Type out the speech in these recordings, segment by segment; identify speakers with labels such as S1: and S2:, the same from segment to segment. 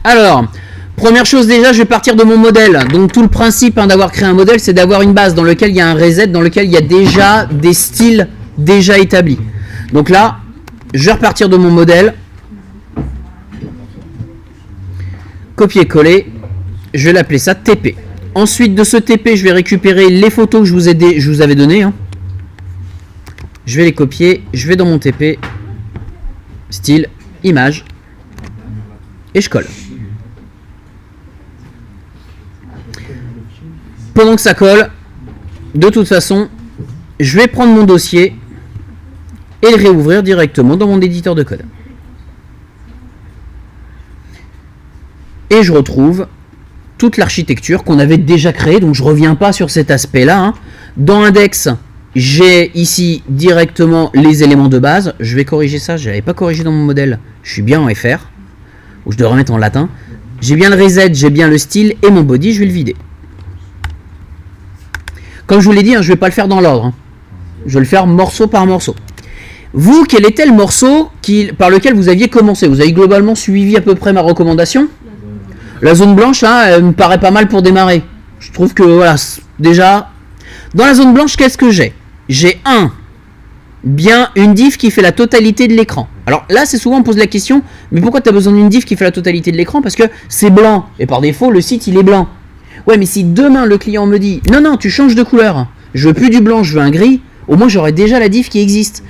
S1: Alors, première chose déjà, je vais partir de mon modèle. Donc tout le principe d'avoir créé un modèle, c'est d'avoir une base dans laquelle il y a un reset, dans lequel il y a déjà des styles déjà établis. Donc là, je vais repartir de mon modèle. Copier-coller. Je vais l'appeler ça TP. Ensuite de ce TP, je vais récupérer les photos que je vous avais données. Je vais les copier. Je vais dans mon TP. Style, image. Et je colle. Pendant que ça colle, de toute façon, je vais prendre mon dossier et le réouvrir directement dans mon éditeur de code. Et je retrouve toute l'architecture qu'on avait déjà créée, donc je ne reviens pas sur cet aspect-là. Dans Index, j'ai ici directement les éléments de base. Je vais corriger ça, je n'avais pas corrigé dans mon modèle. Je suis bien en FR, ou je devrais remettre en latin. J'ai bien le reset, j'ai bien le style, et mon body, je vais le vider. Comme je vous l'ai dit, je ne vais pas le faire dans l'ordre. Je vais le faire morceau par morceau. Vous, quel était le morceau par lequel vous aviez commencé? Vous avez globalement suivi à peu près ma recommandation. La zone blanche, elle me paraît pas mal pour démarrer. Je trouve que, voilà, déjà, dans la zone blanche, qu'est-ce que j'ai? J'ai bien une div qui fait la totalité de l'écran. Alors là, c'est souvent on pose la question, mais pourquoi tu as besoin d'une div qui fait la totalité de l'écran? Parce que c'est blanc, et par défaut, le site, il est blanc. Ouais, mais si demain, le client me dit, non, tu changes de couleur, je veux plus du blanc, je veux un gris, au moins, j'aurais déjà la div qui existe.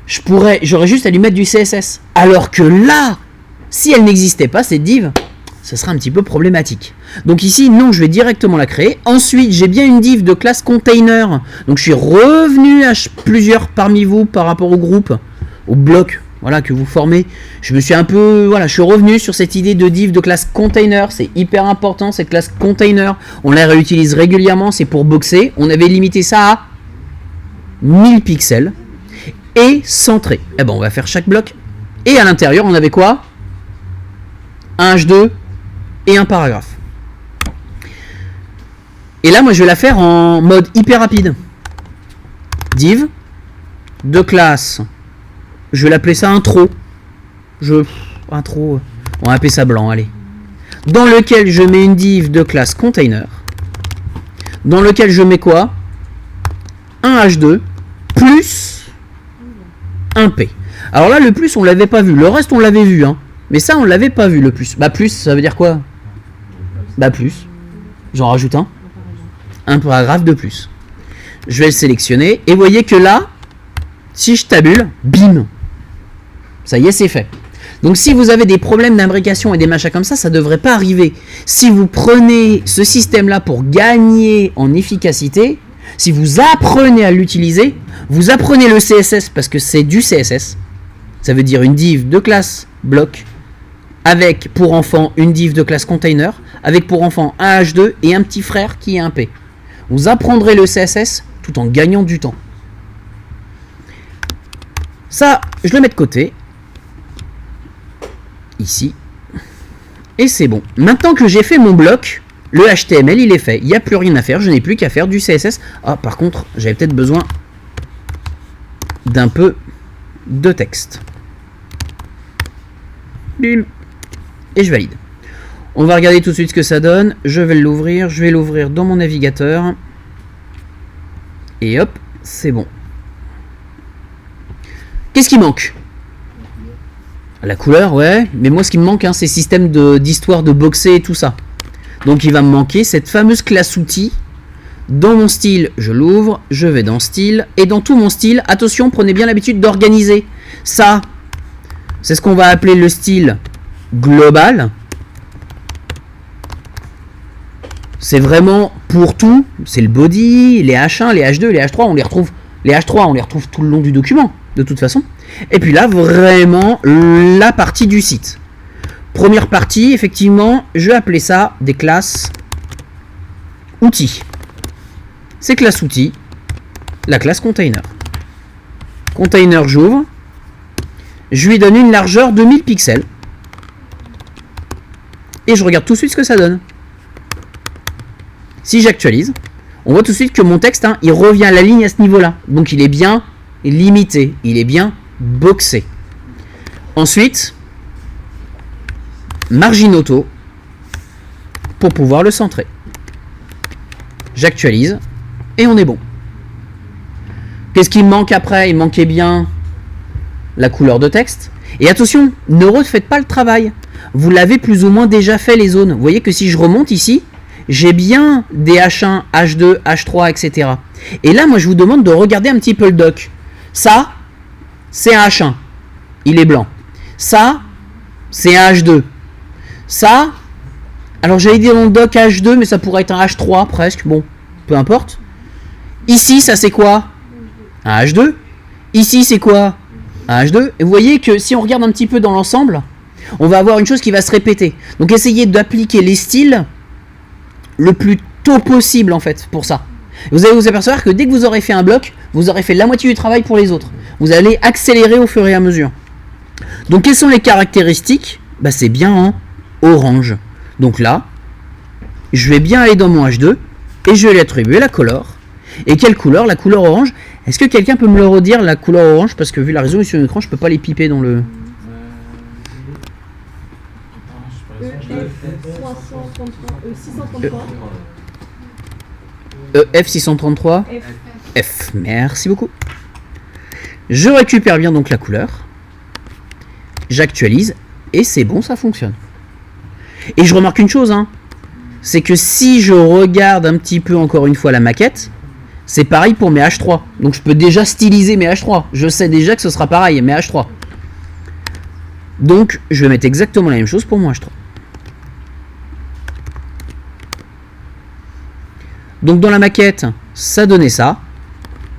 S1: J'aurais juste à lui mettre du CSS. Alors que là, si elle n'existait pas, cette div, ça sera un petit peu problématique. Donc ici, non, je vais directement la créer. Ensuite, j'ai bien une div de classe container. Donc je suis revenu à plusieurs parmi vous par rapport au groupe, au bloc, voilà, que vous formez. Je me suis un peu, voilà, je suis revenu sur cette idée de div de classe container. C'est hyper important, cette classe container. On la réutilise régulièrement, c'est pour boxer. On avait limité ça à 1000 pixels et centré. Eh ben, on va faire chaque bloc. Et à l'intérieur, on avait quoi? Un H2 et un paragraphe. Et là, moi, je vais la faire en mode hyper rapide. Div de classe. Je vais l'appeler ça intro. Intro. On va appeler ça blanc, allez. Dans lequel je mets une div de classe container. Dans lequel je mets quoi? Un H2 plus un P. Alors là, le plus, on l'avait pas vu. Le reste, on l'avait vu, mais ça, on l'avait pas vu, le plus. Bah, plus, ça veut dire quoi? Bah, plus. J'en rajoute un paragraphe de plus. Je vais le sélectionner. Et vous voyez que là, si je tabule, bim. Ça y est, c'est fait. Donc, si vous avez des problèmes d'imbrication et des machins comme ça, ça ne devrait pas arriver. Si vous prenez ce système-là pour gagner en efficacité, si vous apprenez à l'utiliser, vous apprenez le CSS parce que c'est du CSS. Ça veut dire une div de classe bloc avec pour enfant une div de classe container, avec pour enfant un H2 et un petit frère qui est un P. Vous apprendrez le CSS tout en gagnant du temps. Ça, je le mets de côté. Ici. Et c'est bon. Maintenant que j'ai fait mon bloc, le HTML, il est fait. Il n'y a plus rien à faire. Je n'ai plus qu'à faire du CSS. Ah, par contre, j'avais peut-être besoin d'un peu de texte. Bim. Et je valide. On va regarder tout de suite ce que ça donne. Je vais l'ouvrir. Je vais l'ouvrir dans mon navigateur. Et hop, c'est bon. Qu'est-ce qui manque? La couleur, ouais. Mais moi, ce qui me manque, c'est système d'histoire de boxer et tout ça. Donc, il va me manquer cette fameuse classe outil. Dans mon style, je l'ouvre. Je vais dans style. Et dans tout mon style, attention, prenez bien l'habitude d'organiser. Ça, c'est ce qu'on va appeler le style global. C'est vraiment pour tout. C'est le body, les H1, les H2, les H3, on les retrouve. Les H3, on les retrouve tout le long du document, de toute façon. Et puis là, vraiment, la partie du site. Première partie, effectivement, je vais appeler ça des classes outils. Ces classes outils, la classe container. Container, j'ouvre. Je lui donne une largeur de 1000 pixels. Et je regarde tout de suite ce que ça donne. Si j'actualise, on voit tout de suite que mon texte, il revient à la ligne à ce niveau-là. Donc il est bien limité, il est bien boxé. Ensuite, margin auto pour pouvoir le centrer. J'actualise et on est bon. Qu'est-ce qui me manque après? Il manquait bien la couleur de texte. Et attention, ne refaites pas le travail. Vous l'avez plus ou moins déjà fait les zones. Vous voyez que si je remonte ici, j'ai bien des H1, H2, H3, etc. Et là, moi, je vous demande de regarder un petit peu le doc. Ça, c'est un H1. Il est blanc. Ça, c'est un H2. Ça, alors j'allais dire dans le doc H2, mais ça pourrait être un H3 presque. Bon, peu importe. Ici, ça c'est quoi? Un H2. Ici, c'est quoi? Un H2. Et vous voyez que si on regarde un petit peu dans l'ensemble, on va avoir une chose qui va se répéter. Donc essayez d'appliquer les styles le plus tôt possible en fait pour ça. Vous allez vous apercevoir que dès que vous aurez fait un bloc, vous aurez fait la moitié du travail pour les autres. Vous allez accélérer au fur et à mesure. Donc quelles sont les caractéristiques? Bah, c'est bien en orange. Donc là, je vais bien aller dans mon H2 et je vais lui attribuer la couleur. Et quelle couleur? La couleur orange. Est-ce que quelqu'un peut me le redire, la couleur orange? Parce que vu la résolution de l'écran, je peux pas les piper dans le... F633 F. Merci beaucoup. Je récupère bien donc la couleur. J'actualise et c'est bon, ça fonctionne. Et je remarque une chose, hein, c'est que si je regarde un petit peu encore une fois la maquette, c'est pareil pour mes H3. Donc je peux déjà styliser mes H3. Je sais déjà que ce sera pareil, mes H3. Donc je vais mettre exactement la même chose pour mon H3. Donc dans la maquette, ça donnait ça.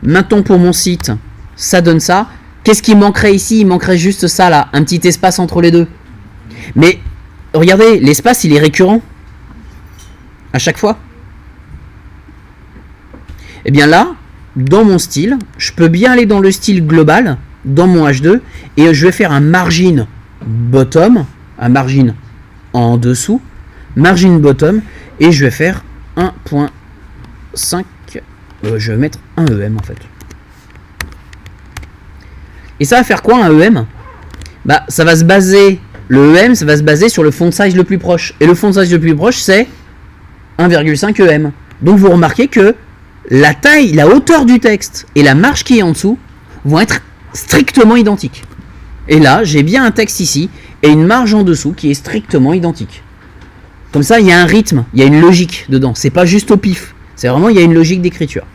S1: Maintenant pour mon site, ça donne ça. Qu'est-ce qui manquerait ici? Il manquerait juste ça là, un petit espace entre les deux. Mais regardez, l'espace il est récurrent. À chaque fois. Et bien là, dans mon style, je peux bien aller dans le style global, dans mon H2, et je vais faire un margin bottom, un margin en dessous, margin bottom, et je vais faire 1.5, je vais mettre un EM en fait. Et ça va faire quoi un EM? Bah ça va se baser, le EM ça va se baser sur le font size le plus proche, et le font size le plus proche c'est 1,5 EM. Donc vous remarquez que la taille, la hauteur du texte et la marge qui est en dessous vont être strictement identiques. Et là, j'ai bien un texte ici et une marge en dessous qui est strictement identique. Comme ça, il y a un rythme, il y a une logique dedans. C'est pas juste au pif. C'est vraiment, il y a une logique d'écriture.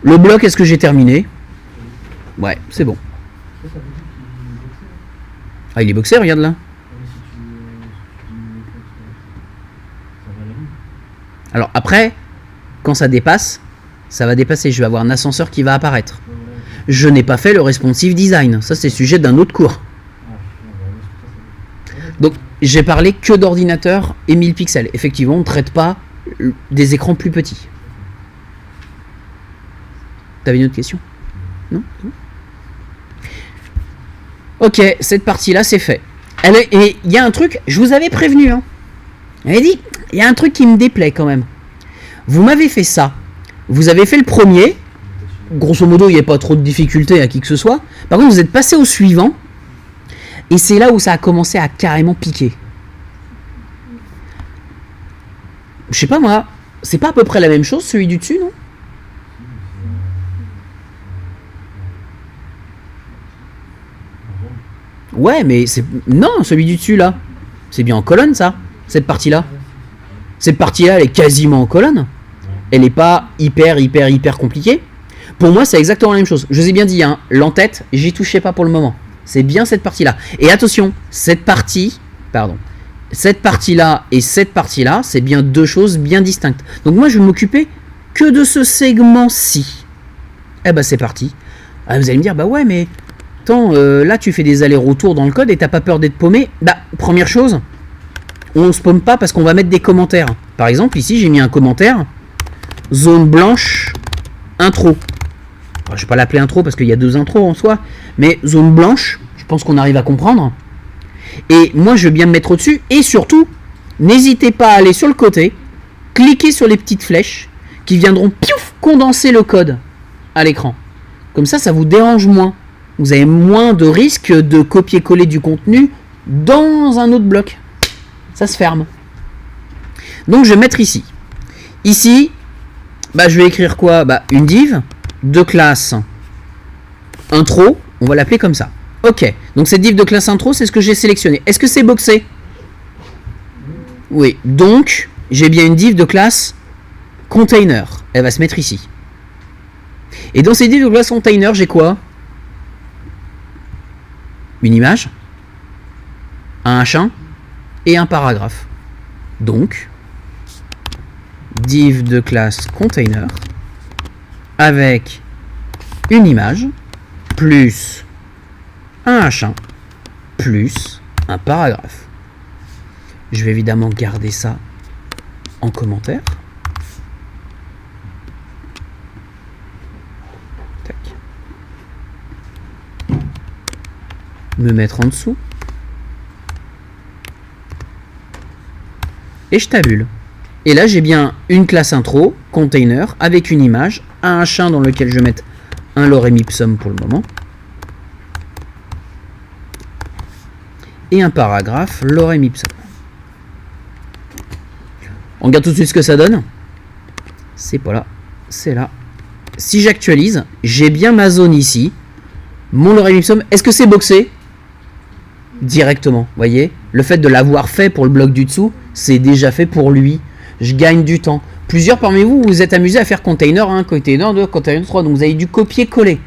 S1: Le bloc, est-ce que j'ai terminé? Ouais, c'est bon. Ah, il est boxé, regarde là. Alors après, quand ça dépasse, ça va dépasser. Je vais avoir un ascenseur qui va apparaître. Je n'ai pas fait le responsive design. Ça, c'est le sujet d'un autre cours. Donc, j'ai parlé que d'ordinateur et 1000 pixels. Effectivement, on ne traite pas des écrans plus petits. T'avais une autre question? Non? Ok, cette partie-là, c'est fait. Et il y a un truc, je vous avais prévenu. Hein. J'avais dit, il y a un truc qui me déplaît quand même. Vous m'avez fait ça. Vous avez fait le premier. Grosso modo, il n'y a pas trop de difficultés à qui que ce soit. Par contre, vous êtes passé au suivant. Et c'est là où ça a commencé à carrément piquer. Je sais pas moi, c'est pas à peu près la même chose celui du dessus, non? Ouais, mais c'est... Non, celui du dessus, là. C'est bien en colonne, ça. Cette partie-là. Cette partie-là, elle est quasiment en colonne. Elle n'est pas hyper compliquée. Pour moi, c'est exactement la même chose. Je vous ai bien dit, hein, l'entête, j'y touchais pas pour le moment. C'est bien cette partie-là. Et attention, cette partie-là et cette partie-là, c'est bien deux choses bien distinctes. Donc moi, je vais m'occuper que de ce segment-ci. Eh ben, c'est parti. Ah, vous allez me dire, bah ouais, mais... Attends, là, tu fais des allers-retours dans le code et t'as pas peur d'être paumé? Bah, première chose, on se paume pas parce qu'on va mettre des commentaires. Par exemple, ici, j'ai mis un commentaire. Zone blanche, intro. Alors, je vais pas l'appeler intro parce qu'il y a deux intros en soi. Mais zone blanche, je pense qu'on arrive à comprendre. Et moi, je vais bien me mettre au-dessus. Et surtout, n'hésitez pas à aller sur le côté, cliquer sur les petites flèches qui viendront condenser le code à l'écran. Comme ça, ça vous dérange moins. Vous avez moins de risques de copier-coller du contenu dans un autre bloc. Ça se ferme. Donc je vais mettre ici. Ici, bah, je vais écrire quoi? Bah, une div de classe intro, on va l'appeler comme ça. Ok, donc cette div de classe intro, c'est ce que j'ai sélectionné. Est-ce que c'est boxé? Oui, donc j'ai bien une div de classe container. Elle va se mettre ici. Et dans cette div de classe container, j'ai quoi? Une image, un H1 et un paragraphe. Donc, div de classe container avec une image plus un H1 plus un paragraphe. Je vais évidemment garder ça en commentaire. Tac. Me mettre en dessous. Et je tabule. Et là, j'ai bien une classe intro, container, avec une image, un H1 dans lequel je vais mettre un lorem ipsum pour le moment. Et un paragraphe, lorem ipsum. On regarde tout de suite ce que ça donne. C'est pas là, c'est là. Si j'actualise, j'ai bien ma zone ici. Mon lorem ipsum, est-ce que c'est boxé? Directement, voyez. Le fait de l'avoir fait pour le bloc du dessous, c'est déjà fait pour lui. Je gagne du temps. Plusieurs parmi vous vous êtes amusés à faire container 1, container 2, container 3, donc vous avez dû copier-coller.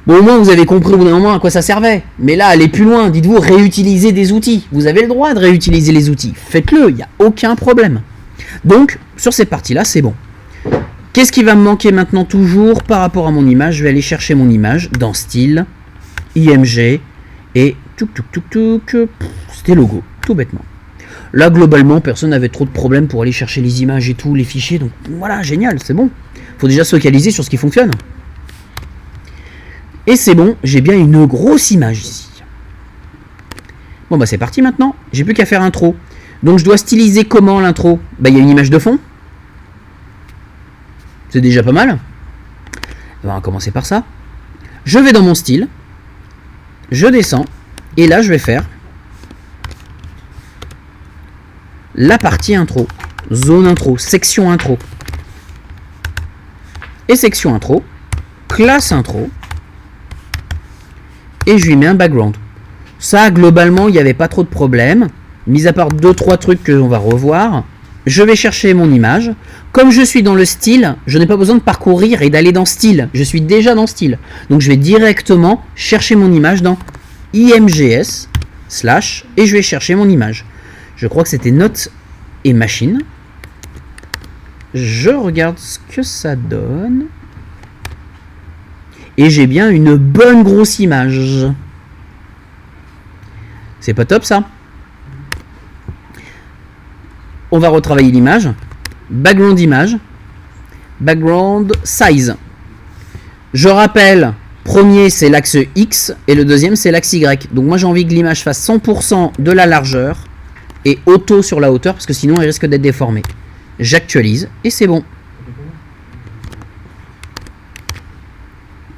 S1: Bon, au moins vous avez compris au bout d'un moment à quoi ça servait. Mais là, allez plus loin, dites-vous réutiliser des outils. Vous avez le droit de réutiliser les outils. Faites-le, il n'y a aucun problème. Donc, sur cette partie-là, c'est bon. Qu'est-ce qui va me manquer maintenant toujours par rapport à mon image? Je vais aller chercher mon image dans style, IMG, et c'était logo, tout bêtement. Là, globalement, personne n'avait trop de problèmes pour aller chercher les images et tout, les fichiers. Donc voilà, génial, c'est bon. Faut déjà se focaliser sur ce qui fonctionne. Et c'est bon, j'ai bien une grosse image ici. Bon, bah c'est parti maintenant. J'ai plus qu'à faire intro. Donc je dois styliser comment l'intro? Bah, il y a une image de fond. C'est déjà pas mal. On va commencer par ça. Je vais dans mon style. Je descends. Et là, je vais faire la partie intro, zone intro, section intro. Et section intro, classe intro. Et je lui mets un background. Ça, globalement, il n'y avait pas trop de problème. Mis à part 2-3 trucs que l'on va revoir. Je vais chercher mon image. Comme je suis dans le style, je n'ai pas besoin de parcourir et d'aller dans style. Je suis déjà dans style. Donc je vais directement chercher mon image dans IMGS / et je vais chercher mon image. Je crois que c'était Note et Machine. Je regarde ce que ça donne. Et j'ai bien une bonne grosse image. C'est pas top ça. On va retravailler l'image. Background image. Background size. Je rappelle, premier c'est l'axe X et le deuxième c'est l'axe Y. Donc moi j'ai envie que l'image fasse 100% de la largeur et auto sur la hauteur parce que sinon elle risque d'être déformée. J'actualise et c'est bon.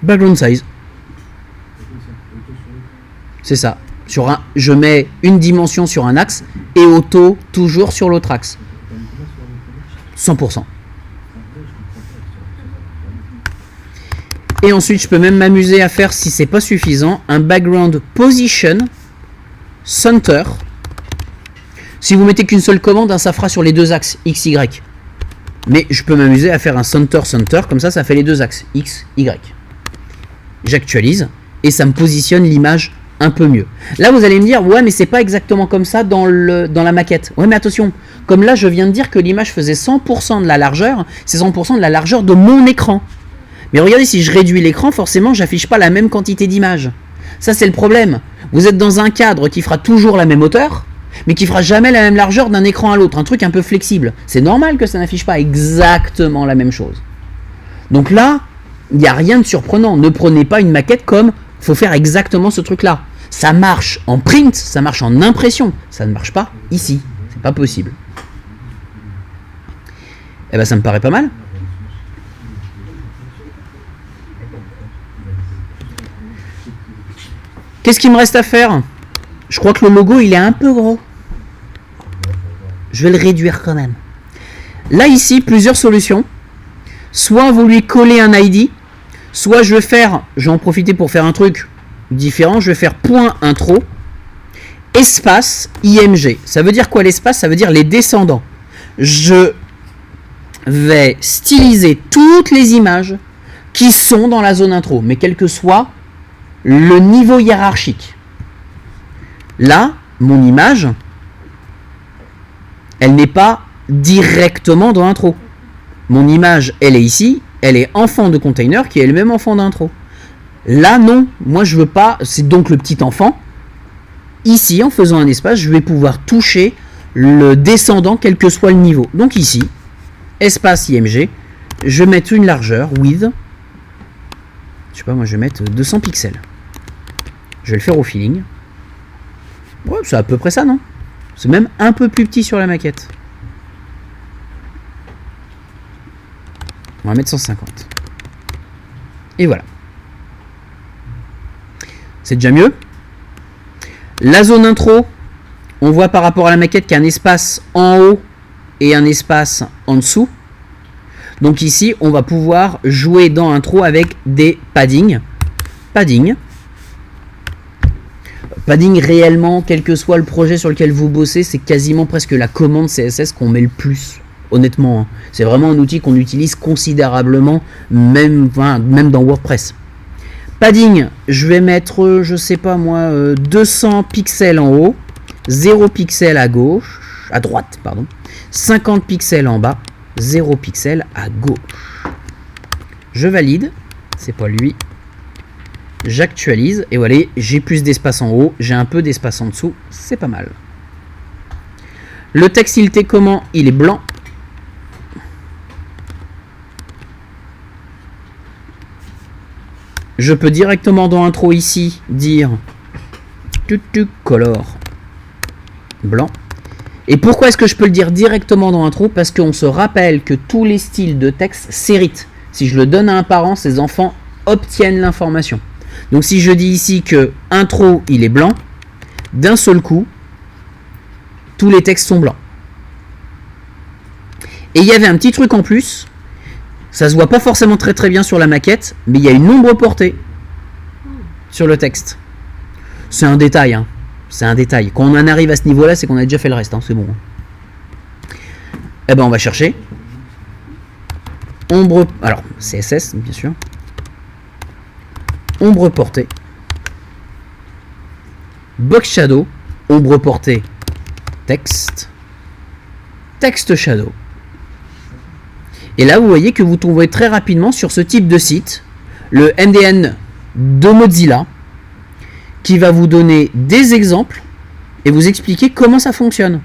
S1: Background size. C'est ça. Je mets une dimension sur un axe et auto toujours sur l'autre axe. 100%. Et ensuite, je peux même m'amuser à faire, si c'est pas suffisant, un background position center. Si vous mettez qu'une seule commande, ça fera sur les deux axes X, Y. Mais je peux m'amuser à faire un center, comme ça, ça fait les deux axes X, Y. J'actualise et ça me positionne l'image un peu mieux. Là, vous allez me dire, ouais, mais c'est pas exactement comme ça dans la maquette. Ouais, mais attention, comme là, je viens de dire que l'image faisait 100% de la largeur, c'est 100% de la largeur de mon écran. Mais regardez, si je réduis l'écran, forcément, j'affiche pas la même quantité d'images. Ça, c'est le problème. Vous êtes dans un cadre qui fera toujours la même hauteur, mais qui fera jamais la même largeur d'un écran à l'autre. Un truc un peu flexible. C'est normal que ça n'affiche pas exactement la même chose. Donc là, il n'y a rien de surprenant. Ne prenez pas une maquette comme « faut faire exactement ce truc-là ». Ça marche en print, ça marche en impression. Ça ne marche pas ici. C'est pas possible. Eh ben, ça me paraît pas mal. Qu'est-ce qu'il me reste à faire? Je crois que le logo, il est un peu gros. Je vais le réduire quand même. Là, ici, plusieurs solutions. Soit vous lui collez un ID, soit je vais en profiter pour faire un truc différent, je vais faire point intro, espace IMG. Ça veut dire quoi l'espace? Ça veut dire les descendants. Je vais styliser toutes les images qui sont dans la zone intro, mais quel que soit le niveau hiérarchique. Là, mon image, elle n'est pas directement dans l'intro. Mon image, elle est ici, elle est enfant de container qui est le même enfant d'intro. Là, non, moi je veux pas, c'est donc le petit enfant. Ici, en faisant un espace, je vais pouvoir toucher le descendant, quel que soit le niveau. Donc ici, espace IMG, je vais mettre une largeur, width, je sais pas, moi je vais mettre 200 pixels. Je vais le faire au feeling. Ouais, c'est à peu près ça, non? C'est même un peu plus petit sur la maquette. On va mettre 150. Et voilà. C'est déjà mieux. La zone intro, on voit par rapport à la maquette qu'il y a un espace en haut et un espace en dessous. Donc ici, on va pouvoir jouer dans intro avec des paddings. Padding réellement, quel que soit le projet sur lequel vous bossez, c'est quasiment presque la commande CSS qu'on met le plus. Honnêtement, hein. C'est vraiment un outil qu'on utilise considérablement, même dans WordPress. Padding, je vais mettre, je sais pas moi, 200 pixels en haut, 0 pixels à droite, 50 pixels en bas, 0 pixels à gauche. Je valide, c'est pas lui. J'actualise, et voilà, j'ai plus d'espace en haut, j'ai un peu d'espace en dessous, c'est pas mal. Le texte, il était comment? Il est blanc. Je peux directement dans intro ici dire color blanc. Et pourquoi est-ce que je peux le dire directement dans intro? Parce qu'on se rappelle que tous les styles de texte s'héritent. Si je le donne à un parent, ses enfants obtiennent l'information. Donc si je dis ici que intro il est blanc, d'un seul coup, tous les textes sont blancs. Et il y avait un petit truc en plus. Ça se voit pas forcément très bien sur la maquette, mais il y a une ombre portée sur le texte. C'est un détail, hein. C'est un détail. Quand on en arrive à ce niveau-là, c'est qu'on a déjà fait le reste, hein. C'est bon. Eh ben, on va chercher. Ombre, alors CSS, bien sûr. Ombre portée. Box shadow. Ombre portée. Texte. Texte shadow. Et là, vous voyez que vous trouverez très rapidement sur ce type de site le MDN de Mozilla qui va vous donner des exemples et vous expliquer comment ça fonctionne.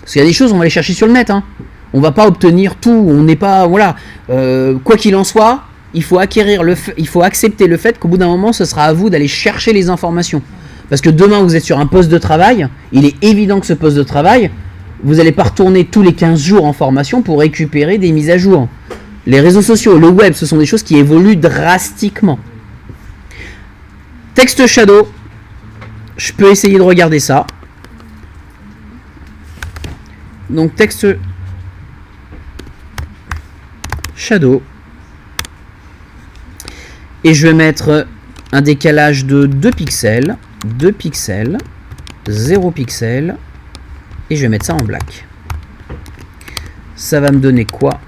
S1: Parce qu'il y a des choses, on va les chercher sur le net. Hein. On ne va pas obtenir tout. On n'est pas, voilà. Quoi qu'il en soit, il faut accepter le fait qu'au bout d'un moment, ce sera à vous d'aller chercher les informations. Parce que demain, vous êtes sur un poste de travail. Il est évident que ce poste de travail, vous n'allez pas retourner tous les 15 jours en formation pour récupérer des mises à jour. Les réseaux sociaux, le web, ce sont des choses qui évoluent drastiquement. Texte shadow, je peux essayer de regarder ça. Donc texte shadow. Et je vais mettre un décalage de 2 pixels, 2 pixels, 0 pixels. Et je vais mettre ça en black. Ça va me donner quoi?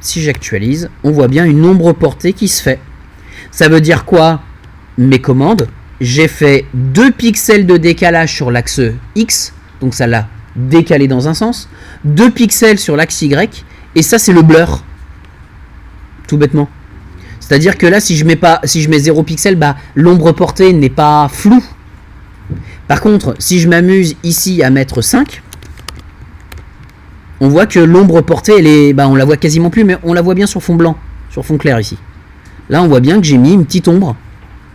S1: Si j'actualise, on voit bien une ombre portée qui se fait. Ça veut dire quoi? Mes commandes, j'ai fait 2 pixels de décalage sur l'axe X, donc ça l'a décalé dans un sens, 2 pixels sur l'axe Y, et ça c'est le blur. Tout bêtement. C'est-à-dire que là, si je mets 0 pixels, bah, l'ombre portée n'est pas floue. Par contre, si je m'amuse ici à mettre 5, on voit que l'ombre portée, elle est, on la voit quasiment plus, mais on la voit bien sur fond blanc, sur fond clair ici. Là, on voit bien que j'ai mis une petite ombre,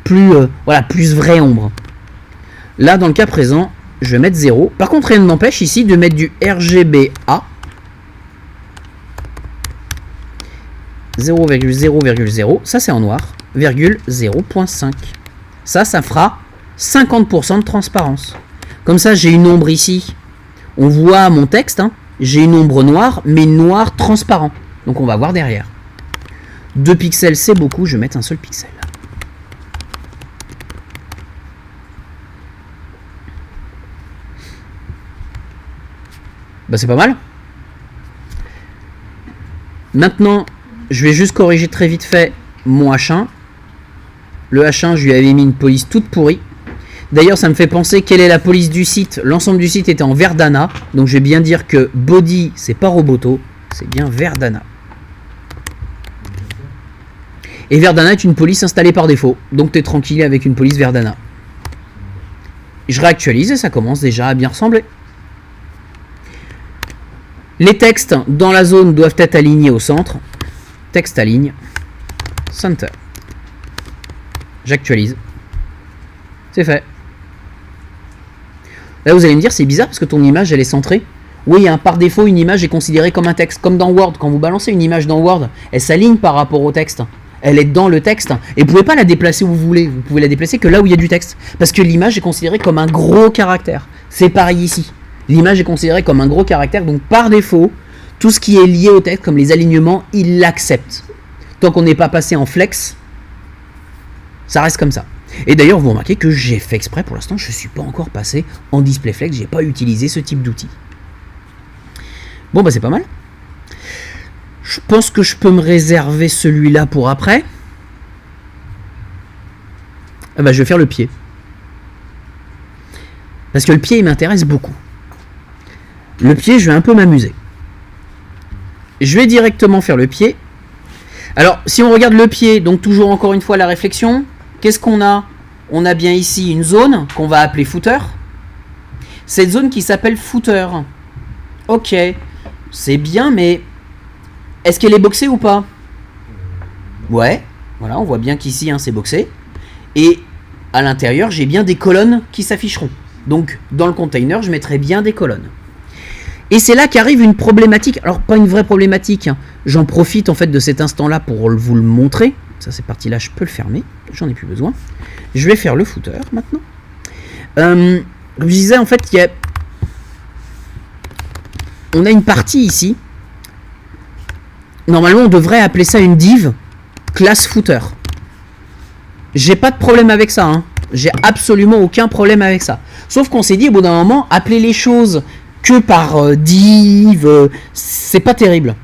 S1: plus vraie ombre. Là, dans le cas présent, je vais mettre 0. Par contre, rien ne m'empêche ici de mettre du RGBA 0,0,0. Ça, c'est en noir, 0,5. Ça fera 50% de transparence. Comme ça, j'ai une ombre ici. On voit mon texte, hein. J'ai une ombre noire, mais noir transparent. Donc on va voir derrière. 2 pixels, c'est beaucoup, je vais mettre un seul pixel. Bah c'est pas mal. Maintenant, je vais juste corriger très vite fait mon H1. Le H1, je lui avais mis une police toute pourrie. D'ailleurs, ça me fait penser quelle est la police du site. L'ensemble du site était en Verdana. Donc je vais bien dire que body, c'est pas Roboto, c'est bien Verdana. Et Verdana est une police installée par défaut. Donc tu es tranquille avec une police Verdana. Je réactualise et ça commence déjà à bien ressembler. Les textes dans la zone doivent être alignés au centre. Texte aligne. Center. J'actualise. C'est fait. Là, vous allez me dire, c'est bizarre parce que ton image, elle est centrée. Oui, hein, par défaut, une image est considérée comme un texte. Comme dans Word, quand vous balancez une image dans Word, elle s'aligne par rapport au texte. Elle est dans le texte. Et vous ne pouvez pas la déplacer où vous voulez. Vous pouvez la déplacer que là où il y a du texte. Parce que l'image est considérée comme un gros caractère. C'est pareil ici. L'image est considérée comme un gros caractère. Donc, par défaut, tout ce qui est lié au texte, comme les alignements, il l'accepte. Tant qu'on n'est pas passé en flex, ça reste comme ça. Et d'ailleurs, vous remarquez que j'ai fait exprès, pour l'instant, je ne suis pas encore passé en display flex, j'ai pas utilisé ce type d'outil. Bon, bah c'est pas mal. Je pense que je peux me réserver celui-là pour après. Ah bah, je vais faire le pied. Parce que le pied, il m'intéresse beaucoup. Le pied, je vais un peu m'amuser. Je vais directement faire le pied. Alors, si on regarde le pied, donc toujours encore une fois la réflexion, qu'est-ce qu'on a? On a bien ici une zone qu'on va appeler footer. Cette zone qui s'appelle footer. Ok, c'est bien, mais est-ce qu'elle est boxée ou pas? Ouais, voilà, on voit bien qu'ici, hein, c'est boxé. Et à l'intérieur, j'ai bien des colonnes qui s'afficheront. Donc, dans le container, je mettrai bien des colonnes. Et c'est là qu'arrive une problématique. Alors, pas une vraie problématique. Hein. J'en profite en fait de cet instant-là pour vous le montrer. Ça, cette partie-là, je peux le fermer. J'en ai plus besoin. Je vais faire le footer maintenant. Comme je disais, en fait, on a une partie ici. Normalement, on devrait appeler ça une div classe footer. J'ai pas de problème avec ça. Hein. J'ai absolument aucun problème avec ça. Sauf qu'on s'est dit, au bout d'un moment, appeler les choses que par div, c'est pas terrible.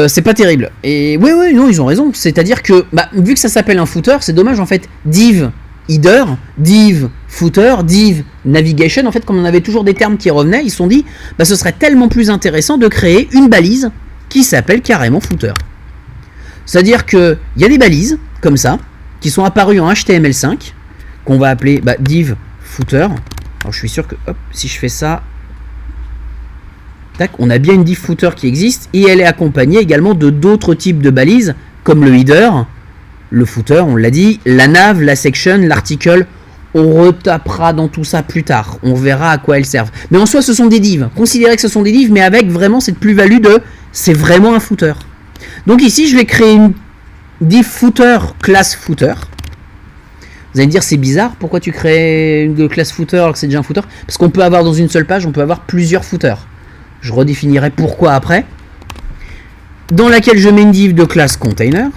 S1: C'est pas terrible. Et oui, non, ils ont raison. C'est-à-dire que, vu que ça s'appelle un footer, c'est dommage en fait. Div header, div footer, div navigation. En fait, comme on avait toujours des termes qui revenaient, ils se sont dit, ce serait tellement plus intéressant de créer une balise qui s'appelle carrément footer. C'est-à-dire qu'il y a des balises comme ça qui sont apparues en HTML5 qu'on va appeler div footer. Alors je suis sûr que si je fais ça, tac, on a bien une div footer qui existe et elle est accompagnée également de d'autres types de balises comme le header, le footer, on l'a dit, la nav, la section, l'article. On retapera dans tout ça plus tard. On verra à quoi elles servent. Mais en soi, ce sont des divs. Considérez que ce sont des divs, mais avec vraiment cette plus-value de c'est vraiment un footer. Donc ici, je vais créer une div footer classe footer. Vous allez me dire, c'est bizarre, pourquoi tu crées une classe footer alors que c'est déjà un footer? Parce qu'on peut avoir dans une seule page, on peut avoir plusieurs footers. Je redéfinirai pourquoi après. Dans laquelle je mets une div de classe container.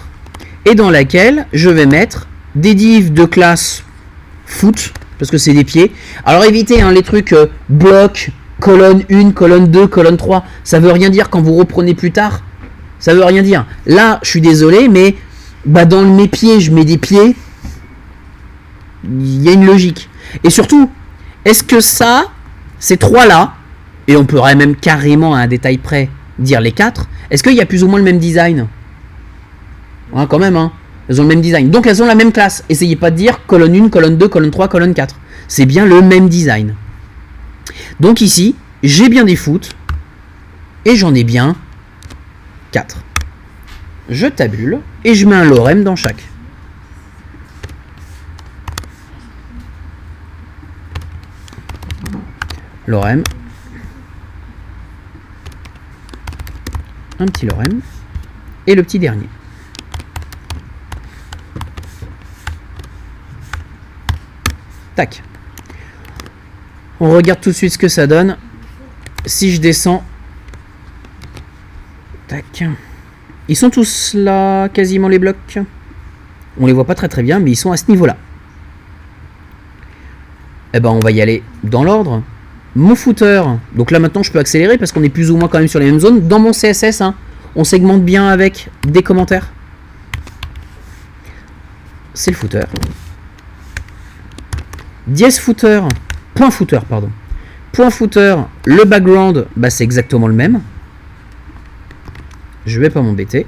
S1: Et dans laquelle je vais mettre des divs de classe foot, parce que c'est des pieds. Alors évitez les trucs bloc, colonne 1, colonne 2, colonne 3. Ça veut rien dire quand vous reprenez plus tard. Ça veut rien dire. Là, je suis désolé, mais dans mes pieds, je mets des pieds. Il y a une logique. Et surtout, est-ce que ça, ces trois-là, et on pourrait même carrément à un détail près dire les quatre, est-ce qu'il y a plus ou moins le même design? Quand même, hein. Elles ont le même design. Donc elles ont la même classe. Essayez pas de dire colonne 1, colonne 2, colonne 3, colonne 4. C'est bien le même design. Donc ici, j'ai bien des foot. Et j'en ai bien 4. Je tabule et je mets un lorem dans chaque. Lorem. Un petit lorem. Et le petit dernier. Tac. On regarde tout de suite ce que ça donne. Si je descends... Tac. Ils sont tous là, quasiment les blocs. On les voit pas très bien, mais ils sont à ce niveau-là. Eh ben, on va y aller dans l'ordre. Mon footer, donc là maintenant je peux accélérer parce qu'on est plus ou moins quand même sur les mêmes zones. Dans mon CSS, hein, on segmente bien avec des commentaires. C'est le footer. Dièse footer, point footer, pardon. Point footer, le background, bah c'est exactement le même. Je vais pas m'embêter.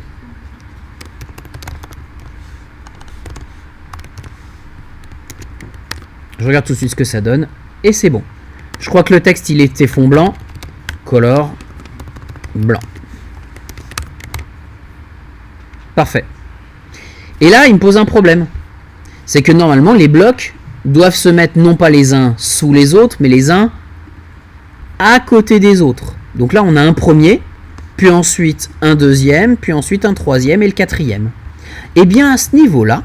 S1: Je regarde tout de suite ce que ça donne et c'est bon. Je crois que le texte il était fond blanc, color blanc. Parfait. Et là il me pose un problème. C'est que normalement les blocs doivent se mettre non pas les uns sous les autres, mais les uns à côté des autres. Donc là on a un premier, puis ensuite un deuxième, puis ensuite un troisième et le quatrième. Et bien à ce niveau-là,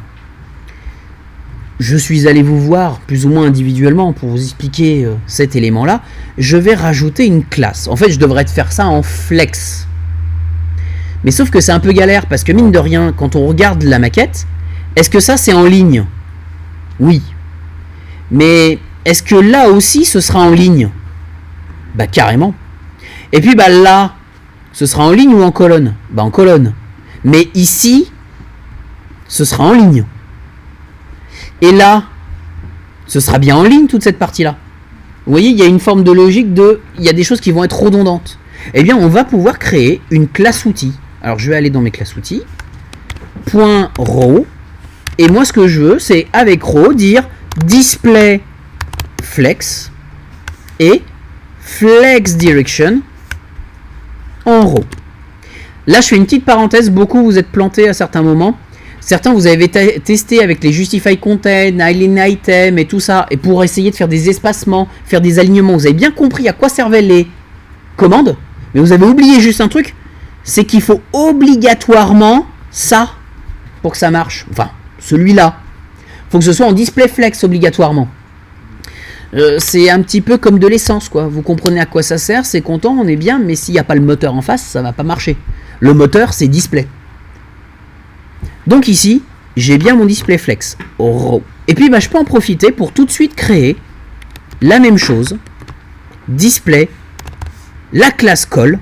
S1: je suis allé vous voir plus ou moins individuellement pour vous expliquer cet élément-là. Je vais rajouter une classe. En fait, je devrais faire ça en flex. Mais sauf que c'est un peu galère parce que mine de rien, quand on regarde la maquette, est-ce que ça c'est en ligne? Oui. Mais est-ce que là aussi ce sera en ligne? Bah carrément. Et puis bah là, ce sera en ligne ou en colonne? Bah en colonne. Mais ici, ce sera en ligne. Et là, ce sera bien en ligne toute cette partie-là. Vous voyez, il y a une forme de logique de... Il y a des choses qui vont être redondantes. Eh bien, on va pouvoir créer une classe outil. Alors, je vais aller dans mes classes outils. Point row. Et moi, ce que je veux, c'est avec row, dire display flex et flex direction en row. Là, je fais une petite parenthèse. Beaucoup vous êtes plantés à certains moments. Certains, vous avez testé avec les Justify Content, Align Item et tout ça, et pour essayer de faire des espacements, faire des alignements. Vous avez bien compris à quoi servaient les commandes, mais vous avez oublié juste un truc, c'est qu'il faut obligatoirement ça pour que ça marche. Enfin, celui-là. Il faut que ce soit en display flex obligatoirement. C'est un petit peu comme de l'essence, quoi. Vous comprenez à quoi ça sert, c'est content, on est bien, mais s'il n'y a pas le moteur en face, ça ne va pas marcher. Le moteur, c'est display. Donc ici, j'ai bien mon display flex row. Et puis bah, je peux en profiter pour tout de suite créer la même chose. Display, la classe call,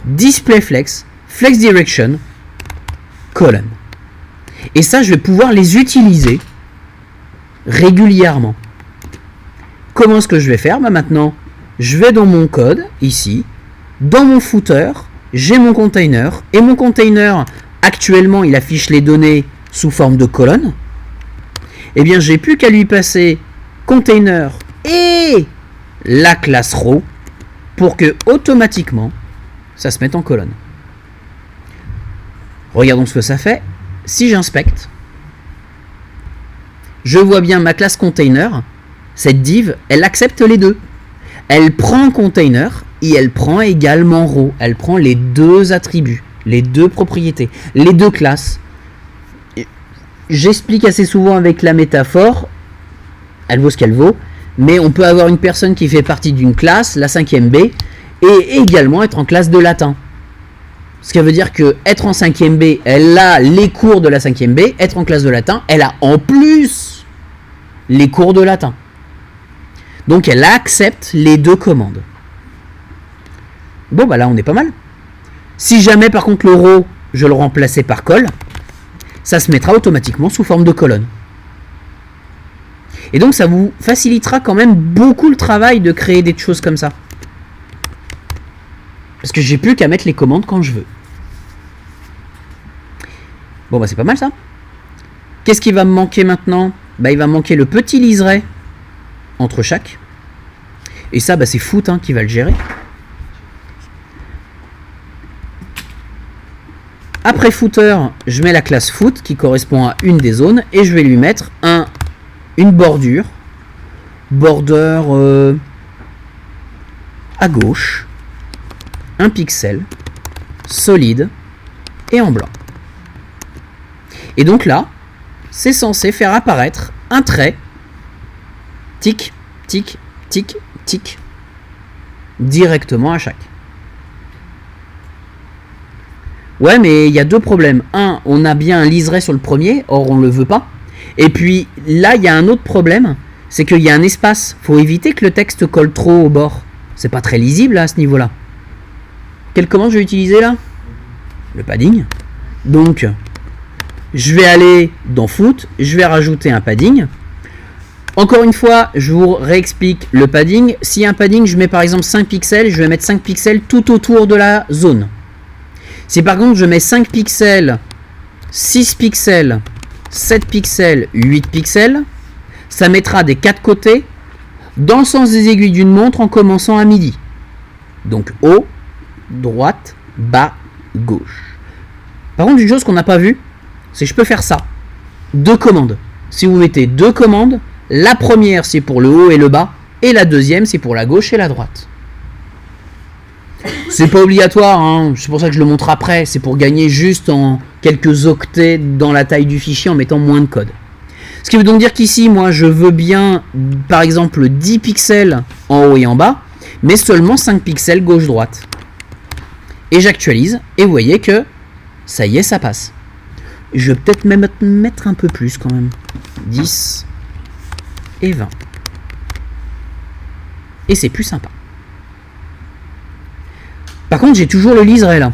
S1: display flex, flex direction, colon. Et ça, je vais pouvoir les utiliser régulièrement. Comment est-ce que je vais faire? Bah maintenant, je vais dans mon code, ici, dans mon footer, j'ai mon container, et mon container... Actuellement, il affiche les données sous forme de colonne. Eh bien, j'ai plus qu'à lui passer container et la classe row pour que automatiquement ça se mette en colonne. Regardons ce que ça fait. Si j'inspecte, je vois bien ma classe container. Cette div, elle accepte les deux. Elle prend container et elle prend également row. Elle prend les deux attributs. Les deux propriétés, les deux classes. J'explique assez souvent avec la métaphore, elle vaut ce qu'elle vaut, mais on peut avoir une personne qui fait partie d'une classe, la 5e B, et également être en classe de latin. Ce qui veut dire que être en 5e B, elle a les cours de la 5e B, être en classe de latin, elle a en plus les cours de latin. Donc elle accepte les deux commandes. Bon bah là on est pas mal. Si jamais par contre le row, je le remplaçais par col, ça se mettra automatiquement sous forme de colonne. Et donc ça vous facilitera quand même beaucoup le travail de créer des choses comme ça. Parce que j'ai plus qu'à mettre les commandes quand je veux. Bon bah c'est pas mal ça. Qu'est-ce qui va me manquer maintenant? Bah il va me manquer le petit liseré entre chaque. Et ça bah c'est Foot qui va le gérer. Après footer, je mets la classe foot qui correspond à une des zones et je vais lui mettre une bordure. Border à gauche, un pixel, solide et en blanc. Et donc là, c'est censé faire apparaître un trait tic, tic, tic, tic, directement à chaque. Ouais, mais il y a deux problèmes. Un, on a bien un liseré sur le premier, or on le veut pas. Et puis là, il y a un autre problème, c'est qu'il y a un espace. Faut éviter que le texte colle trop au bord. C'est pas très lisible là, à ce niveau-là. Quelle commande je vais utiliser là? Le padding. Donc, je vais aller dans Foot, je vais rajouter un padding. Encore une fois, je vous réexplique le padding. Si un padding, je mets par exemple 5 pixels, je vais mettre 5 pixels tout autour de la zone. Si par contre je mets 5 pixels, 6 pixels, 7 pixels, 8 pixels, ça mettra des 4 côtés dans le sens des aiguilles d'une montre en commençant à midi. Donc haut, droite, bas, gauche. Par contre, une chose qu'on n'a pas vue, c'est que je peux faire ça. 2 commandes. Si vous mettez 2 commandes, la première c'est pour le haut et le bas, et la deuxième c'est pour la gauche et la droite. C'est pas obligatoire, hein. C'est pour ça que je le montre après, c'est pour gagner juste en quelques octets dans la taille du fichier en mettant moins de code. Ce qui veut donc dire qu'ici, moi je veux bien, par exemple, 10 pixels en haut et en bas, mais seulement 5 pixels gauche-droite. Et j'actualise, et vous voyez que ça y est, ça passe. Je vais peut-être même mettre un peu plus quand même. 10 et 20. Et c'est plus sympa. Par contre, j'ai toujours le liseré là.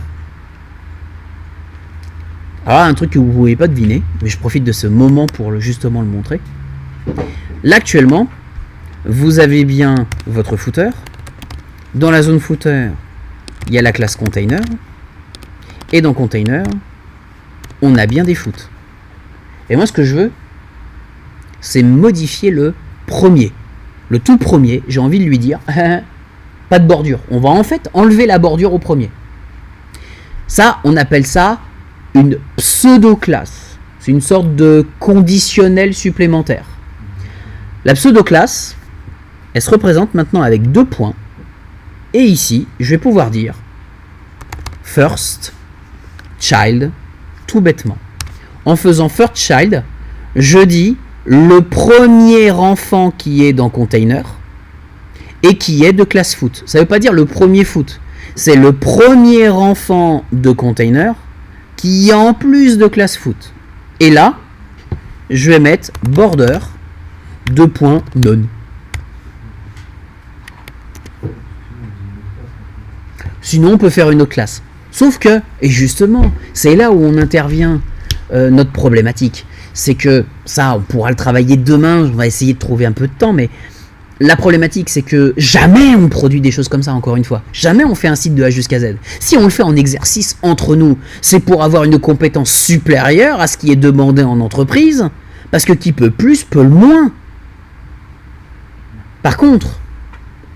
S1: Alors là, un truc que vous ne pouvez pas deviner, mais je profite de ce moment pour justement le montrer. Là, actuellement, vous avez bien votre footer. Dans la zone footer, il y a la classe container. Et dans container, on a bien des foot. Et moi, ce que je veux, c'est modifier le premier. Le tout premier, j'ai envie de lui dire... Pas de bordure. On va en fait enlever la bordure au premier. Ça, on appelle ça une pseudo-classe. C'est une sorte de conditionnel supplémentaire. La pseudo-classe, elle se représente maintenant avec 2 points. Et ici, je vais pouvoir dire first child, tout bêtement. En faisant first child, je dis le premier enfant qui est dans container et qui est de classe foot. Ça ne veut pas dire le premier foot. C'est le premier enfant de container qui est en plus de classe foot. Et là, je vais mettre border 2.none. Sinon, on peut faire une autre classe. Sauf que, et justement, c'est là où on intervient notre problématique. C'est que ça, on pourra le travailler demain. On va essayer de trouver un peu de temps, mais la problématique, c'est que jamais on produit des choses comme ça, encore une fois. Jamais on fait un site de A jusqu'à Z. Si on le fait en exercice entre nous, c'est pour avoir une compétence supérieure à ce qui est demandé en entreprise, parce que qui peut plus, peut le moins. Par contre,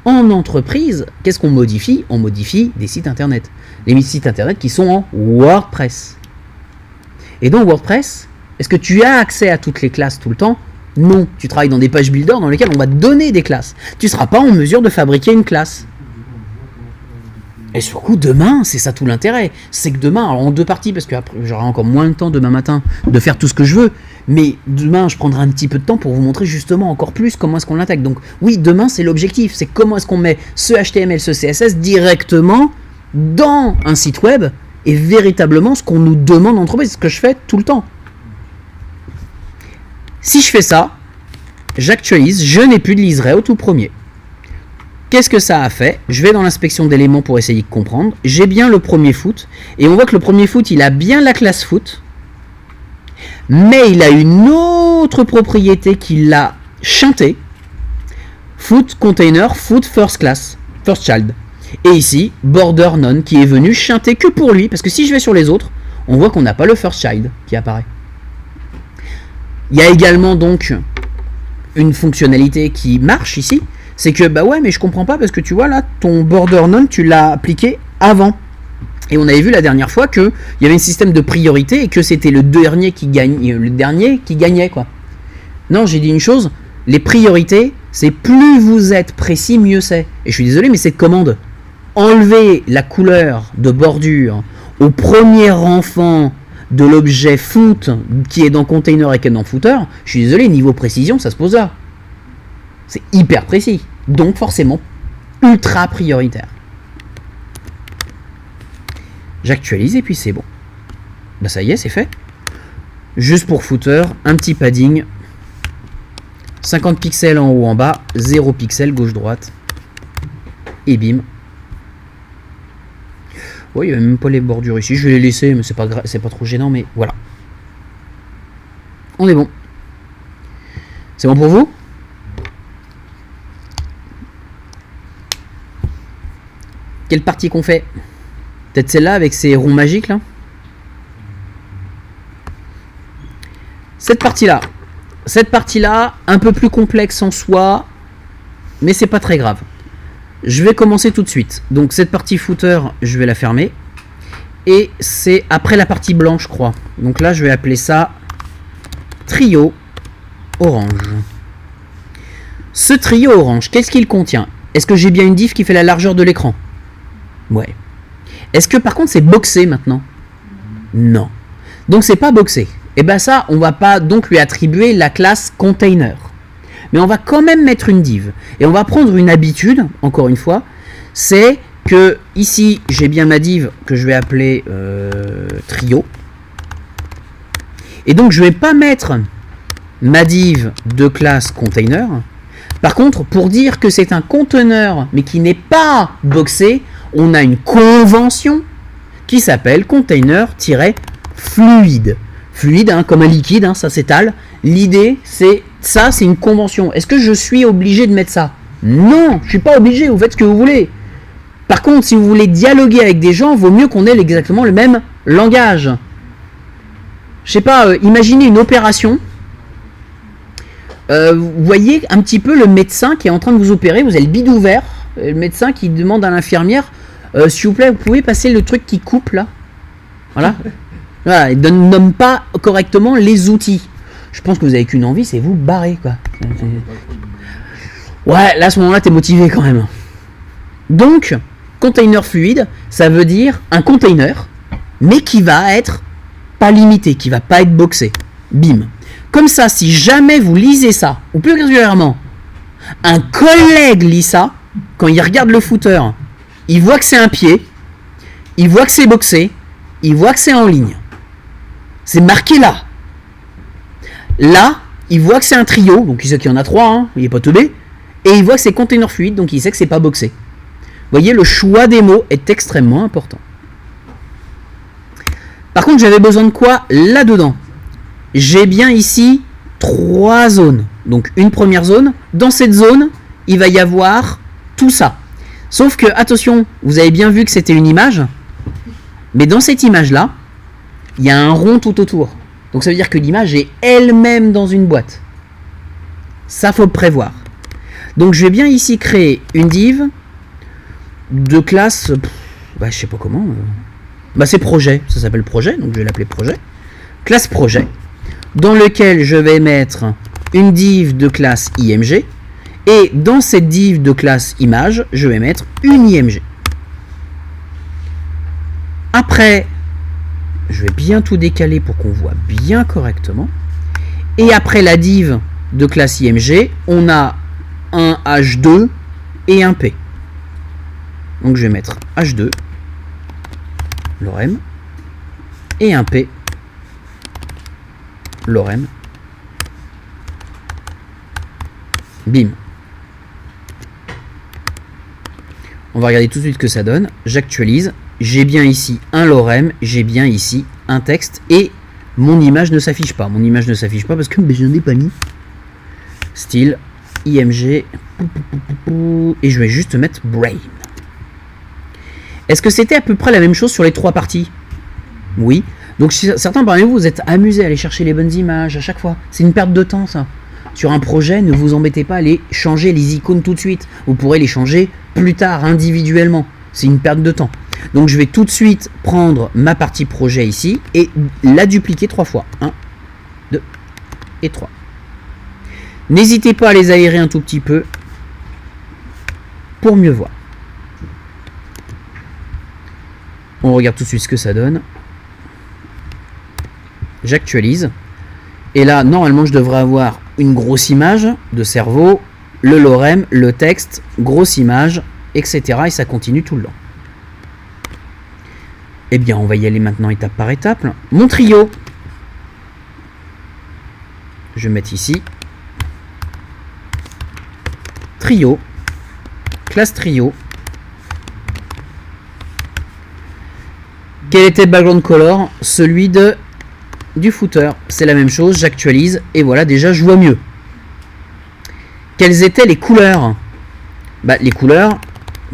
S1: en entreprise, qu'est-ce qu'on modifie? On modifie des sites internet. Les sites internet qui sont en WordPress. Et dans WordPress, est-ce que tu as accès à toutes les classes tout le temps? Non, tu travailles dans des page builders dans lesquels on va te donner des classes. Tu ne seras pas en mesure de fabriquer une classe. Et surtout, demain, c'est ça tout l'intérêt. C'est que demain, alors en 2 parties, parce que j'aurai encore moins de temps demain matin de faire tout ce que je veux, mais demain, je prendrai un petit peu de temps pour vous montrer justement encore plus comment est-ce qu'on l'intègre. Donc oui, demain, c'est l'objectif. C'est comment est-ce qu'on met ce HTML, ce CSS directement dans un site web et véritablement ce qu'on nous demande en entreprise, ce que je fais tout le temps. Si je fais ça, j'actualise, je n'ai plus de liseré au tout premier. Qu'est-ce que ça a fait? Je vais dans l'inspection d'éléments pour essayer de comprendre. J'ai bien le premier foot, et on voit que le premier foot, il a bien la classe foot, mais il a une autre propriété qui l'a chanté. Foot container, foot first class, first child. Et ici, border none, qui est venu chanter que pour lui, parce que si je vais sur les autres, on voit qu'on n'a pas le first child qui apparaît. Il y a également donc une fonctionnalité qui marche ici, c'est que bah ouais mais je comprends pas parce que tu vois là ton border none tu l'as appliqué avant. Et on avait vu la dernière fois qu'il y avait un système de priorité et que c'était le dernier qui gagnait quoi. Non, j'ai dit une chose, les priorités, c'est plus vous êtes précis, mieux c'est. Et je suis désolé mais cette commande, enlever la couleur de bordure au premier enfant de l'objet foot qui est dans container et qui est dans footer, je suis désolé, niveau précision, ça se pose là. C'est hyper précis. Donc forcément ultra prioritaire. J'actualise et puis c'est bon. Bah ça y est, c'est fait. Juste pour footer, un petit padding. 50 pixels en haut, en bas. 0 pixels gauche-droite. Et bim. Ouais, il n'y a même pas les bordures ici. Je vais les laisser, mais c'est pas trop gênant, mais voilà. On est bon. C'est bon pour vous? Quelle partie qu'on fait? Peut-être celle-là avec ces ronds magiques là. Cette partie-là, un peu plus complexe en soi, mais c'est pas très grave. Je vais commencer tout de suite. Donc cette partie footer, je vais la fermer. Et c'est après la partie blanche, je crois. Donc là, je vais appeler ça trio orange. Ce trio orange, qu'est-ce qu'il contient? Est-ce que j'ai bien une div qui fait la largeur de l'écran? Ouais. Est-ce que par contre c'est boxé maintenant? Non. Donc c'est pas boxé. Et bien ça, on va pas donc lui attribuer la classe container. Mais on va quand même mettre une div. Et on va prendre une habitude, encore une fois, c'est que ici j'ai bien ma div que je vais appeler trio. Et donc je vais pas mettre ma div de classe container. Par contre, pour dire que c'est un conteneur mais qui n'est pas boxé, on a une convention qui s'appelle container-fluide. Fluide, hein, comme un liquide, hein, ça s'étale. L'idée, c'est ça, c'est une convention. Est-ce que je suis obligé de mettre ça? Non, je suis pas obligé, vous faites ce que vous voulez. Par contre, si vous voulez dialoguer avec des gens, vaut mieux qu'on ait exactement le même langage. Je sais pas, imaginez une opération. Vous voyez un petit peu le médecin qui est en train de vous opérer, vous avez le bide ouvert, le médecin qui demande à l'infirmière, s'il vous plaît, vous pouvez passer le truc qui coupe là? Voilà. Voilà, il ne nomme pas correctement les outils. Je pense que vous avez qu'une envie, c'est vous barrer, quoi. Ouais, là, à ce moment-là, t'es motivé quand même. Donc, container fluide, ça veut dire un container, mais qui va être pas limité, qui va pas être boxé. Bim. Comme ça, si jamais vous lisez ça, ou plus régulièrement, un collègue lit ça, quand il regarde le footer, il voit que c'est un pied, il voit que c'est boxé, il voit que c'est en ligne. C'est marqué là. Là, il voit que c'est un trio, donc il sait qu'il y en a 3, hein, il n'est pas teubé, et il voit que c'est container fluide, donc il sait que c'est pas boxé. Vous voyez, le choix des mots est extrêmement important. Par contre, j'avais besoin de quoi là-dedans? J'ai bien ici 3 zones. Donc une première zone. Dans cette zone, il va y avoir tout ça. Sauf que, attention, vous avez bien vu que c'était une image, mais dans cette image-là, il y a un rond tout autour. Donc ça veut dire que l'image est elle-même dans une boîte. Ça, faut le prévoir. Donc je vais bien ici créer une div de classe, je sais pas comment. C'est projet, ça s'appelle projet, donc je vais l'appeler projet. Classe projet, dans lequel je vais mettre une div de classe IMG. Et dans cette div de classe image, je vais mettre une IMG. Après, je vais bien tout décaler pour qu'on voit bien correctement. Et après la div de classe IMG, on a un H2 et un P. Donc je vais mettre H2, lorem, et un P, lorem. Bim. On va regarder tout de suite ce que ça donne. J'actualise. J'ai bien ici un lorem, j'ai bien ici un texte et mon image ne s'affiche pas. Mon image ne s'affiche pas parce que je n'en ai pas mis. Style IMG et je vais juste mettre brain. Est-ce que c'était à peu près la même chose sur les 3 parties? Oui. Donc certains parmi vous êtes amusés à aller chercher les bonnes images à chaque fois. C'est une perte de temps ça. Sur un projet, ne vous embêtez pas à aller changer les icônes tout de suite. Vous pourrez les changer plus tard individuellement. C'est une perte de temps. Donc je vais tout de suite prendre ma partie projet ici et la dupliquer 3 fois. 1, 2 et 3. N'hésitez pas à les aérer un tout petit peu pour mieux voir. On regarde tout de suite ce que ça donne. J'actualise. Et là, normalement, je devrais avoir une grosse image de cerveau le lorem, le texte, grosse image, etc. Et ça continue tout le long. Eh bien, on va y aller maintenant étape par étape. Mon trio. Je vais mettre ici. Trio. Classe trio. Quel était le background color? Celui du footer. C'est la même chose, j'actualise et voilà, déjà je vois mieux. Quelles étaient les couleurs? Les couleurs,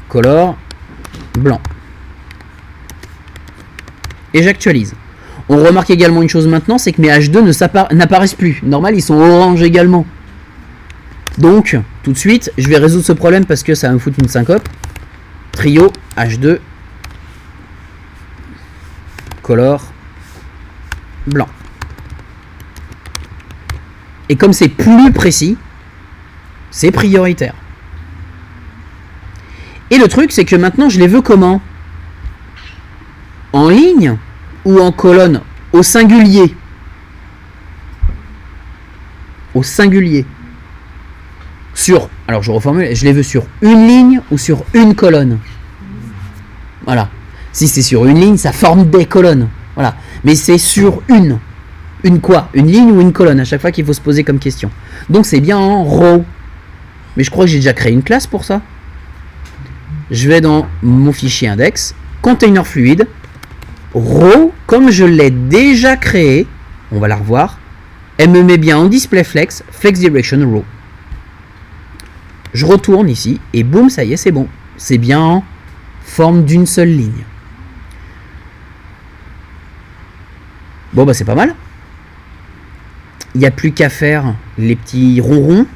S1: color, blanc. Et j'actualise. On remarque également une chose maintenant, c'est que mes H2 n'apparaissent plus. Normal, ils sont orange également. Donc, tout de suite, je vais résoudre ce problème parce que ça va me foutre une syncope. Trio, H2, color, blanc. Et comme c'est plus précis, c'est prioritaire. Et le truc, c'est que maintenant, je les veux comment? En ligne ou en colonne? Au singulier. Au singulier. Alors je reformule, je les veux sur une ligne ou sur une colonne. Voilà. Si c'est sur une ligne, ça forme des colonnes. Voilà. Mais c'est sur une. Une quoi? Une ligne ou une colonne à chaque fois qu'il faut se poser comme question. Donc c'est bien en row. Mais je crois que j'ai déjà créé une classe pour ça. Je vais dans mon fichier index, container fluide, row, comme je l'ai déjà créé, on va la revoir, elle me met bien en display flex, flex direction row. Je retourne ici et boum, ça y est, c'est bon. C'est bien en forme d'une seule ligne. Bon, c'est pas mal. Il n'y a plus qu'à faire les petits ronrons,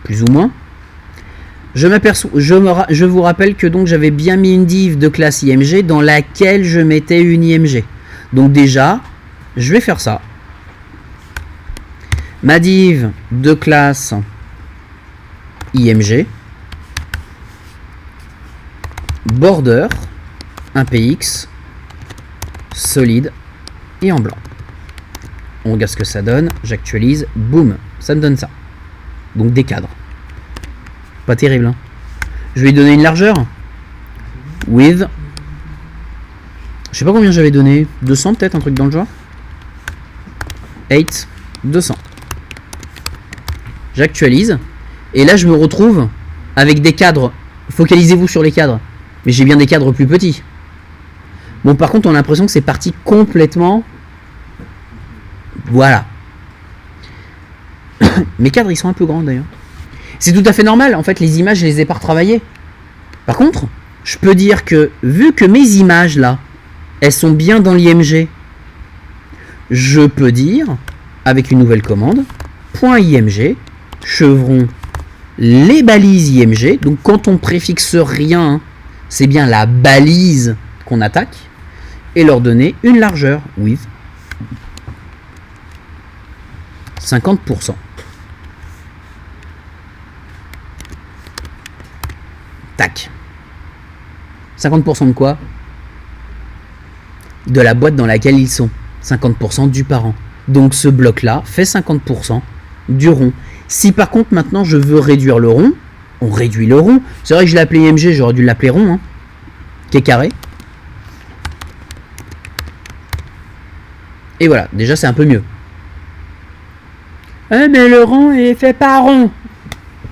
S1: plus ou moins. Je vous rappelle que donc j'avais bien mis une div de classe IMG dans laquelle je mettais une IMG. Donc déjà, je vais faire ça. Ma div de classe IMG, border, un PX, solide et en blanc. On regarde ce que ça donne, j'actualise, boum, ça me donne ça. Donc des cadres. Pas terrible, hein. Je vais lui donner une largeur. With. Je sais pas combien j'avais donné. 200 peut-être, un truc dans le genre. 8. 200. J'actualise. Et là, je me retrouve avec des cadres. Focalisez-vous sur les cadres. Mais j'ai bien des cadres plus petits. Bon, par contre, on a l'impression que c'est parti complètement. Voilà. Mes cadres, ils sont un peu grands d'ailleurs. C'est tout à fait normal, en fait, les images, je les ai pas retravaillées. Par contre, je peux dire que, vu que mes images, là, elles sont bien dans l'IMG, je peux dire, avec une nouvelle commande, .img, chevron, les balises IMG, donc quand on préfixe rien, c'est bien la balise qu'on attaque, et leur donner une largeur, with 50%. Tac. 50% de quoi? De la boîte dans laquelle ils sont. 50% du parent. Donc ce bloc-là fait 50% du rond. Si par contre maintenant je veux réduire le rond, on réduit le rond. C'est vrai que je l'ai appelé IMG, j'aurais dû l'appeler rond, hein, qui est carré. Et voilà, déjà c'est un peu mieux. Mais le rond est fait pas rond.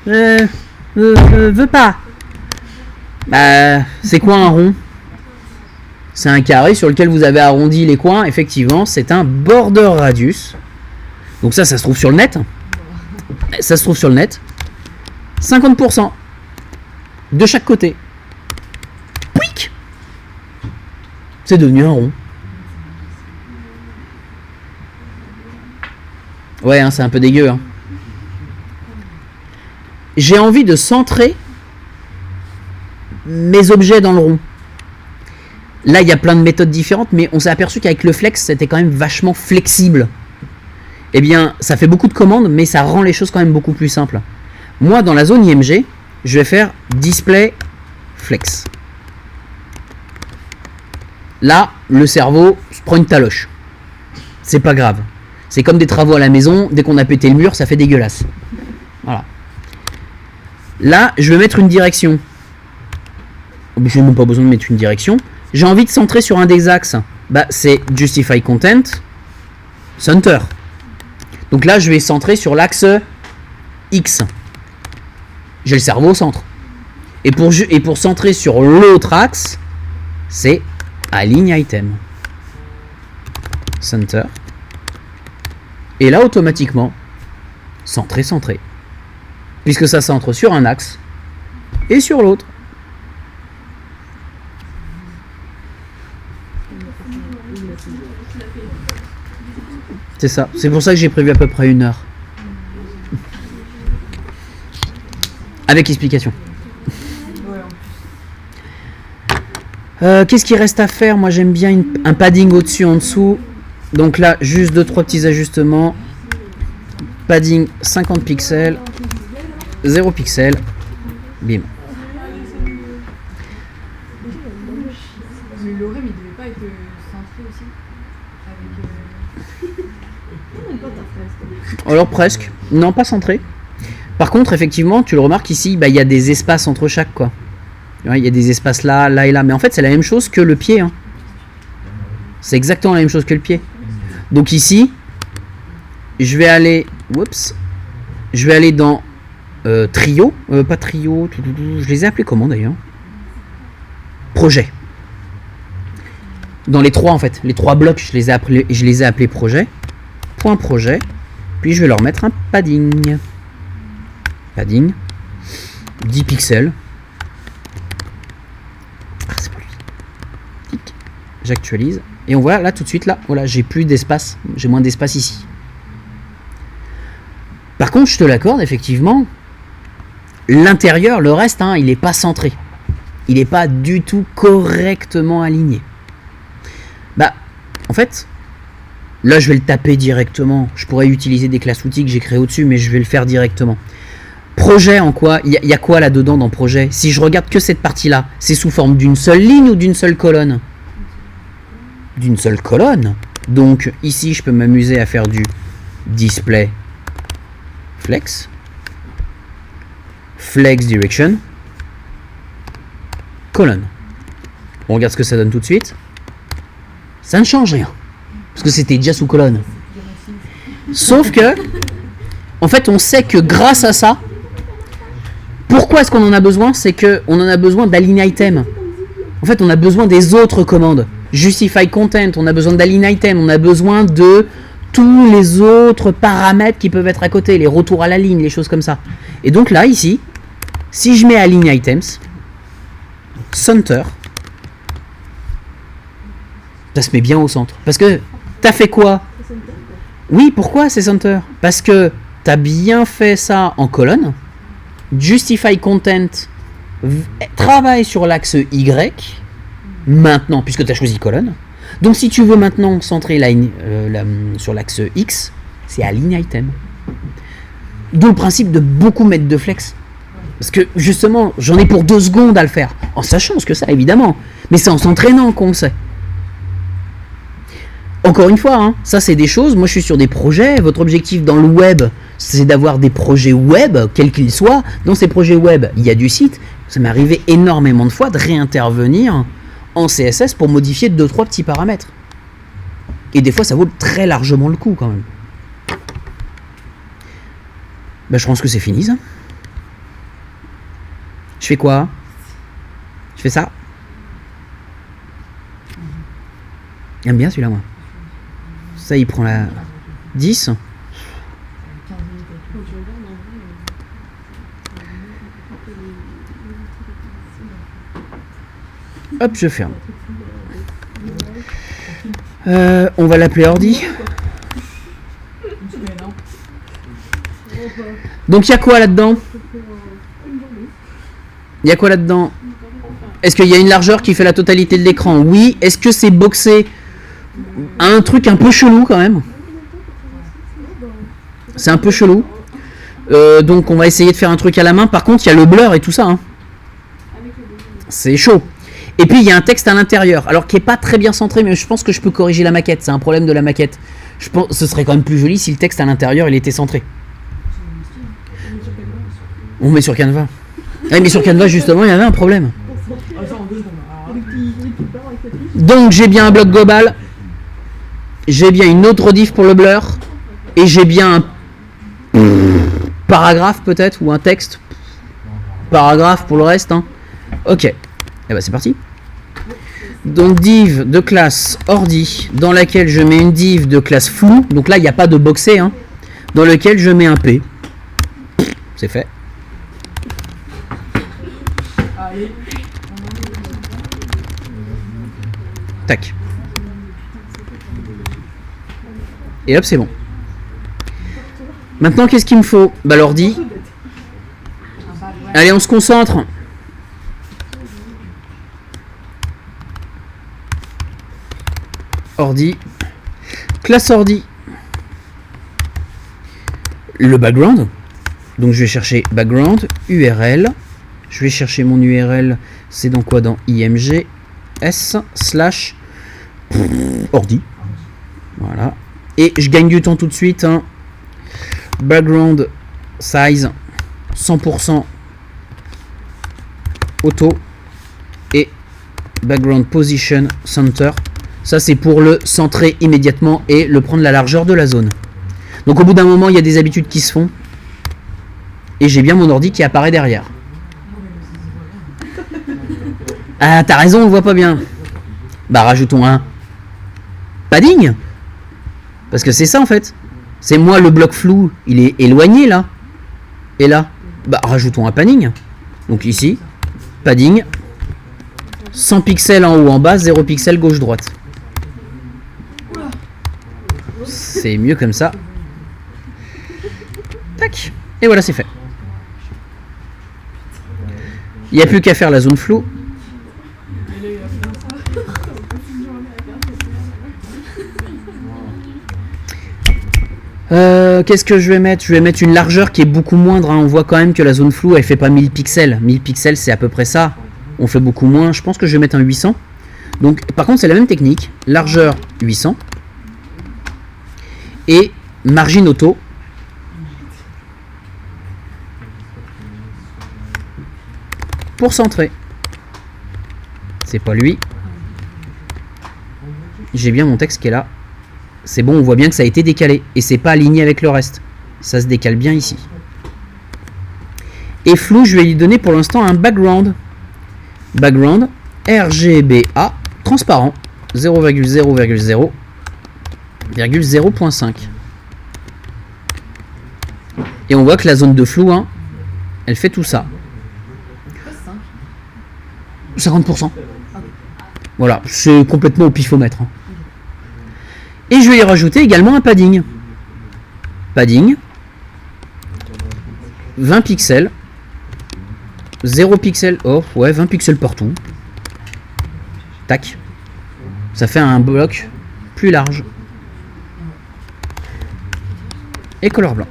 S1: Je veux pas. C'est quoi un rond? C'est un carré sur lequel vous avez arrondi les coins. Effectivement, c'est un border radius. Donc ça se trouve sur le net. Ça se trouve sur le net. 50% de chaque côté. Pouic. C'est devenu un rond. Ouais, hein, c'est un peu dégueu. Hein. J'ai envie de centrer mes objets dans le rond. Là, il y a plein de méthodes différentes, mais on s'est aperçu qu'avec le flex, c'était quand même vachement flexible. Eh bien, ça fait beaucoup de commandes, mais ça rend les choses quand même beaucoup plus simples. Moi, dans la zone IMG, je vais faire display flex. Là, le cerveau se prend une taloche. C'est pas grave. C'est comme des travaux à la maison, dès qu'on a pété le mur, ça fait dégueulasse. Voilà. Là, je vais mettre une direction. Je n'ai même pas besoin de mettre une direction. J'ai envie de centrer sur un des axes. Bah, c'est Justify Content, Center. Donc là, je vais centrer sur l'axe X. J'ai le cerveau au centre. Et pour centrer sur l'autre axe, c'est Align Item. Center. Et là, automatiquement, centré, centré. Puisque ça centre sur un axe et sur l'autre. C'est ça. C'est pour ça que j'ai prévu à peu près 1 heure. Avec explication. Qu'est-ce qu'il reste à faire? Moi, j'aime bien un padding au-dessus, en dessous. Donc là, juste 2-3 petits ajustements. Padding 50 pixels. 0 pixels. Bim.
S2: Le lorem, il devait pas être centré aussi avec...
S1: Alors presque. Non, pas centré. Par contre, effectivement, tu le remarques ici, bah, il y a des espaces entre chaque, quoi. Il y a des espaces là, là et là. Mais en fait, c'est la même chose que le pied. Hein. C'est exactement la même chose que le pied. Donc ici, je vais aller... Oups. Je vais aller dans trio. Pas trio. Je les ai appelés comment d'ailleurs? Projet. Dans les 3 en fait. Les 3 blocs, je les ai appelés projet. Point projet. Puis je vais leur mettre un padding. Padding. 10 pixels. Ah, c'est pas lui. J'actualise. Et on voit là tout de suite là. Voilà, j'ai plus d'espace. J'ai moins d'espace ici. Par contre, je te l'accorde, effectivement, l'intérieur, le reste, hein, il n'est pas centré. Il n'est pas du tout correctement aligné. Bah, en fait, là, je vais le taper directement. Je pourrais utiliser des classes outils que j'ai créées au-dessus, mais je vais le faire directement. Projet, en quoi? Il y a quoi là-dedans dans projet? Si je regarde que cette partie-là, c'est sous forme d'une seule ligne ou d'une seule colonne? D'une seule colonne. Donc, ici, je peux m'amuser à faire du display flex, flex direction, colonne. On regarde ce que ça donne tout de suite. Ça ne change rien, parce que c'était déjà sous colonne. Sauf que, en fait, on sait que grâce à ça, pourquoi est-ce qu'on en a besoin? C'est qu'on en a besoin d'align item. En fait, on a besoin des autres commandes. Justify content, on a besoin d'align item, on a besoin de tous les autres paramètres qui peuvent être à côté, les retours à la ligne, les choses comme ça. Et donc là, ici, si je mets align items, center, ça se met bien au centre. Parce que t'as fait quoi? Oui, pourquoi c'est center? Parce que t'as bien fait ça en colonne. Justify content travaille sur l'axe Y maintenant, puisque tu as choisi colonne. Donc si tu veux maintenant centrer sur l'axe X, c'est align item. D'où le principe de beaucoup mettre de flex. Parce que justement, j'en ai pour 2 secondes à le faire. En sachant ce que c'est, évidemment. Mais c'est en s'entraînant qu'on le sait. Encore une fois, hein, ça c'est des choses, moi je suis sur des projets, votre objectif dans le web, c'est d'avoir des projets web, quels qu'ils soient. Dans ces projets web, il y a du site. Ça m'est arrivé énormément de fois de réintervenir en CSS pour modifier 2-3 petits paramètres. Et des fois, ça vaut très largement le coup quand même. Bah, je pense que c'est fini ça. Je fais quoi? Je fais ça. J'aime bien celui-là, moi. Ça, il prend la 10. Hop, je ferme. On va l'appeler ordi. Donc il y a quoi là-dedans? Il y a quoi là-dedans? Est-ce qu'il y a une largeur qui fait la totalité de l'écran? Oui. Est-ce que c'est boxé? Un truc un peu chelou quand même. C'est un peu chelou. Donc on va essayer de faire un truc à la main. Par contre, il y a le blur et tout ça. Hein. C'est chaud. Et puis il y a un texte à l'intérieur, alors qui est pas très bien centré, mais je pense que je peux corriger la maquette. C'est un problème de la maquette. Je pense que ce serait quand même plus joli si le texte à l'intérieur il était centré. On met sur Canva. Ouais, mais sur Canva, justement, il y avait un problème. Donc, j'ai bien un bloc global. J'ai bien une autre div pour le blur. Et j'ai bien un paragraphe, peut-être, ou un texte. Paragraphe pour le reste. Hein. Ok. Et ben, c'est parti. Donc, div de classe ordi, dans laquelle je mets une div de classe flou. Donc là, il n'y a pas de boxé. Hein, dans lequel je mets un P. C'est fait. Tac. Et hop, c'est bon. Maintenant, qu'est-ce qu'il me faut? Bah, l'ordi. Allez, on se concentre. Ordi. Classe ordi. Le background. Donc, je vais chercher background, URL. Je vais chercher mon URL. C'est dans quoi? Dans img s slash ordi. Voilà. Et je gagne du temps tout de suite. Hein. Background size 100% auto. Et background position center. Ça, c'est pour le centrer immédiatement et le prendre la largeur de la zone. Donc, au bout d'un moment, il y a des habitudes qui se font. Et j'ai bien mon ordi qui apparaît derrière. Ah, t'as raison, on le voit pas bien. Bah, rajoutons un padding. Parce que c'est ça, en fait. C'est moi, le bloc flou, il est éloigné, là. Et là, bah, rajoutons un padding. Donc ici, padding. 100 pixels en haut, en bas, 0 pixels gauche-droite. C'est mieux comme ça. Tac. Et voilà, c'est fait. Il n'y a plus qu'à faire la zone floue. Qu'est-ce que je vais mettre? Je vais mettre une largeur qui est beaucoup moindre. Hein. On voit quand même que la zone floue, elle fait pas 1000 pixels. 1000 pixels, c'est à peu près ça. On fait beaucoup moins. Je pense que je vais mettre un 800. Donc, par contre, c'est la même technique. Largeur 800. Et margin auto. Pour centrer. C'est pas lui. J'ai bien mon texte qui est là. C'est bon, on voit bien que ça a été décalé. Et c'est pas aligné avec le reste. Ça se décale bien ici. Et flou, je vais lui donner pour l'instant un background. Background RGBA transparent. 0,0,0,0.5. Et on voit que la zone de flou, hein, elle fait tout ça. 50%. Voilà, c'est complètement au pifomètre. Hein. Et je vais y rajouter également un padding. Padding. 20 pixels. 0 pixels. Oh, ouais, 20 pixels partout. Tac. Ça fait un bloc plus large. Et couleur blanc.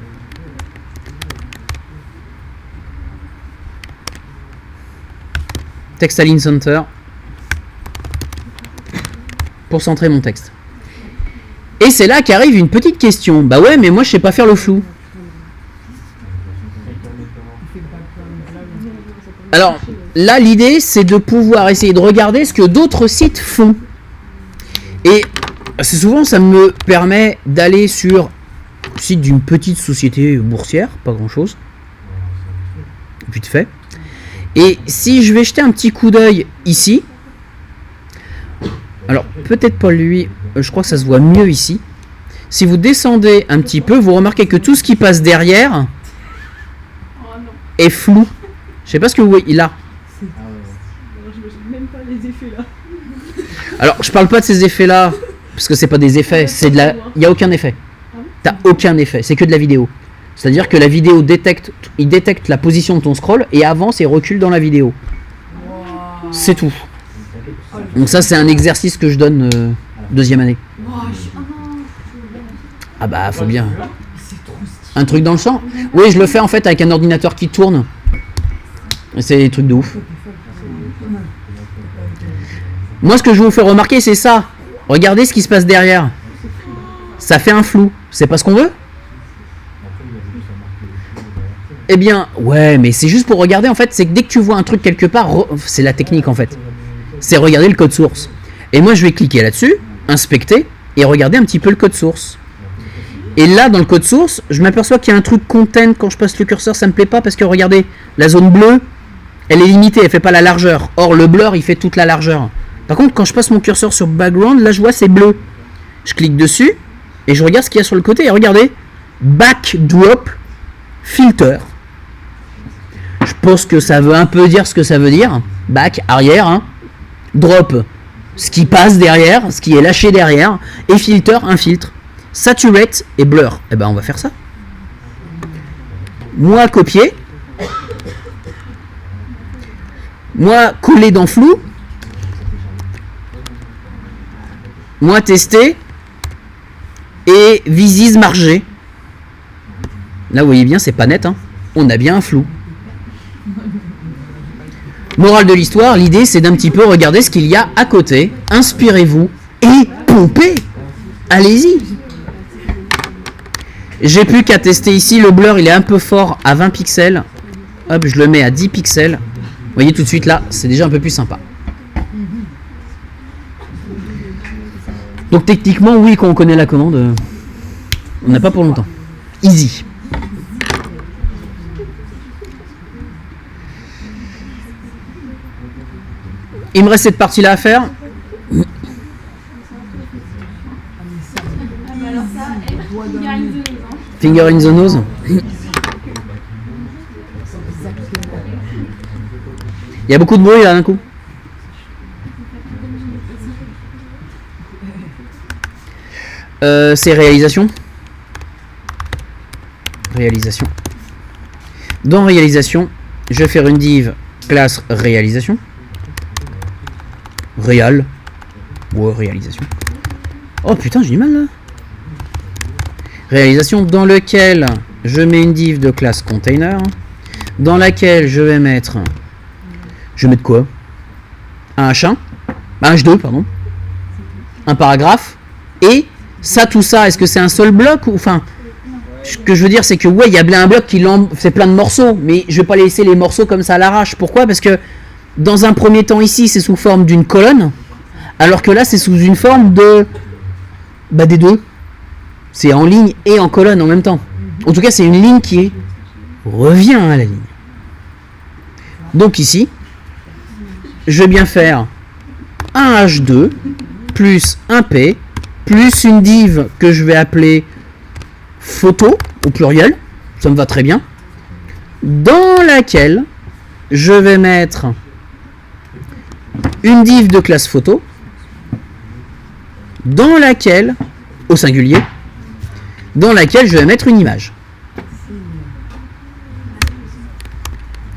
S1: Text Align Center. Pour centrer mon texte. Et c'est là qu'arrive une petite question. Bah ouais, mais moi je sais pas faire le flou. Alors là, l'idée c'est de pouvoir essayer de regarder ce que d'autres sites font. Et assez souvent, ça me permet d'aller sur le site d'une petite société boursière, pas grand chose. Vite fait. Et si je vais jeter un petit coup d'œil ici, alors peut-être pas lui, je crois que ça se voit mieux ici. Si vous descendez un petit peu, vous remarquez que tout ce qui passe derrière est flou. Je sais pas ce que vous voyez là. Alors je parle pas de ces effets là, parce que c'est pas des effets, c'est de la. Il n'y a aucun effet. T'as aucun effet, c'est que de la vidéo. C'est-à-dire que la vidéo il détecte la position de ton scroll et avance et recule dans la vidéo. C'est tout. Donc ça c'est un exercice que je donne deuxième année. Ah bah faut bien. Un truc dans le sang. Oui, je le fais en fait avec un ordinateur qui tourne. C'est des trucs de ouf. Moi ce que je vous fais remarquer c'est ça. Regardez ce qui se passe derrière. Ça fait un flou. C'est pas ce qu'on veut? Eh bien, ouais, mais c'est juste pour regarder, en fait, c'est que dès que tu vois un truc quelque part, c'est la technique, en fait. C'est regarder le code source. Et moi, je vais cliquer là-dessus, inspecter, et regarder un petit peu le code source. Et là, dans le code source, je m'aperçois qu'il y a un truc content, quand je passe le curseur, ça me plaît pas, parce que regardez, la zone bleue, elle est limitée, elle fait pas la largeur. Or, le blur, il fait toute la largeur. Par contre, quand je passe mon curseur sur background, là, je vois c'est bleu. Je clique dessus, et je regarde ce qu'il y a sur le côté, et regardez, backdrop filter. Je pense que ça veut un peu dire ce que ça veut dire. Back, arrière, hein. Drop, ce qui passe derrière, ce qui est lâché derrière, et filter, un filtre. Saturate et blur. Eh ben, on va faire ça. Moi, copier. Moi, coller dans flou. Moi, tester. Et visis marger. Là, vous voyez bien, c'est pas net. Hein. On a bien un flou. Morale de l'histoire, l'idée, c'est d'un petit peu regarder ce qu'il y a à côté. Inspirez-vous et pompez. Allez-y. J'ai plus qu'à tester ici. Le blur, il est un peu fort à 20 pixels. Hop, je le mets à 10 pixels. Vous voyez tout de suite là, c'est déjà un peu plus sympa. Donc techniquement, oui, quand on connaît la commande, on n'a pas pour longtemps. Easy. Il me reste cette partie-là à faire. Finger in the nose. Il y a beaucoup de bruit là d'un coup. C'est réalisation. Réalisation. Dans réalisation, je vais faire une div classe réalisation. Réal. Ouais, réalisation. Oh putain, j'ai du mal là. Réalisation dans lequel je mets une div de classe container. Dans laquelle je vais mettre. Je vais mettre quoi? Un H1. Un H2, pardon. Un paragraphe. Et ça, tout ça, est-ce que c'est un seul bloc ou enfin. Ce que je veux dire, c'est que ouais, il y a bien un bloc qui fait plein de morceaux, mais je vais pas laisser les morceaux comme ça à l'arrache. Pourquoi? Parce que dans un premier temps ici, c'est sous forme d'une colonne, alors que là, c'est sous une forme de des deux. C'est en ligne et en colonne en même temps. En tout cas, c'est une ligne qui revient à la ligne. Donc ici, je vais bien faire un H2 plus un P plus une div que je vais appeler photo au pluriel, ça me va très bien, dans laquelle je vais mettre une div de classe photo, dans laquelle, au singulier, dans laquelle je vais mettre une image.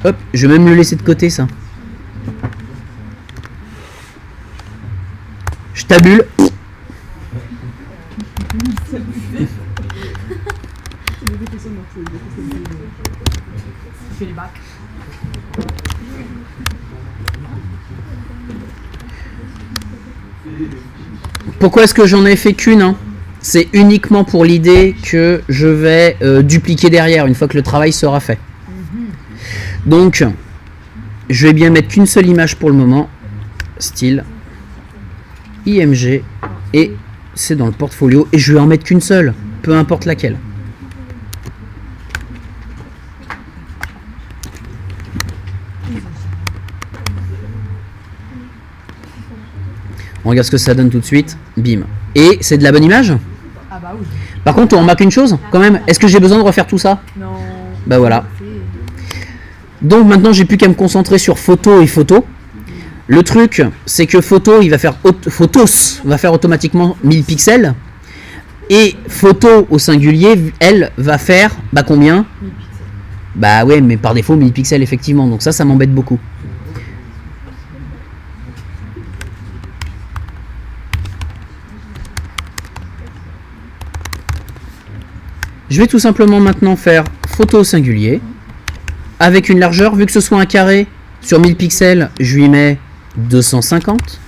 S1: Hop, je vais même le laisser de côté ça. Je tabule. Pourquoi est-ce que j'en ai fait qu'une hein? C'est uniquement pour l'idée que je vais dupliquer derrière une fois que le travail sera fait. Donc, je vais bien mettre qu'une seule image pour le moment. Style IMG. Et c'est dans le portfolio. Et je vais en mettre qu'une seule. Peu importe laquelle. On regarde ce que ça donne tout de suite. Bim. Et c'est de la bonne image?
S2: Ah bah oui.
S1: Par contre, on remarque une chose quand même. Est-ce que j'ai besoin de refaire tout ça?
S2: Non.
S1: Bah voilà. Donc maintenant, j'ai plus qu'à me concentrer sur photo et photo. Le truc, c'est que photo, il va faire photos va faire automatiquement 1000 pixels. Et photo au singulier, elle va faire combien?
S2: 1000 pixels.
S1: Bah ouais, mais par défaut 1000 pixels effectivement. Donc ça m'embête beaucoup. Je vais tout simplement maintenant faire photo au singulier avec une largeur, vu que ce soit un carré sur 1000 pixels, je lui mets 250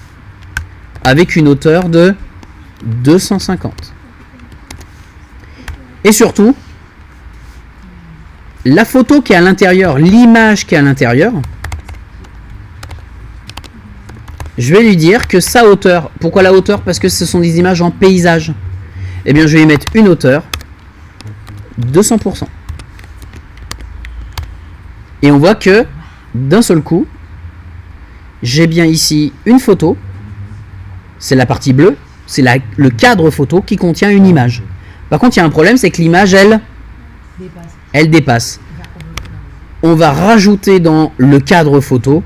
S1: avec une hauteur de 250. Et surtout, la photo qui est à l'intérieur, l'image qui est à l'intérieur, je vais lui dire que sa hauteur, pourquoi la hauteur? Parce que ce sont des images en paysage. Eh bien, je vais lui mettre une hauteur 200%. Et on voit que d'un seul coup, j'ai bien ici une photo. C'est la partie bleue, c'est le cadre photo qui contient une image. Par contre, il y a un problème, c'est que l'image, elle dépasse. On va rajouter dans le cadre photo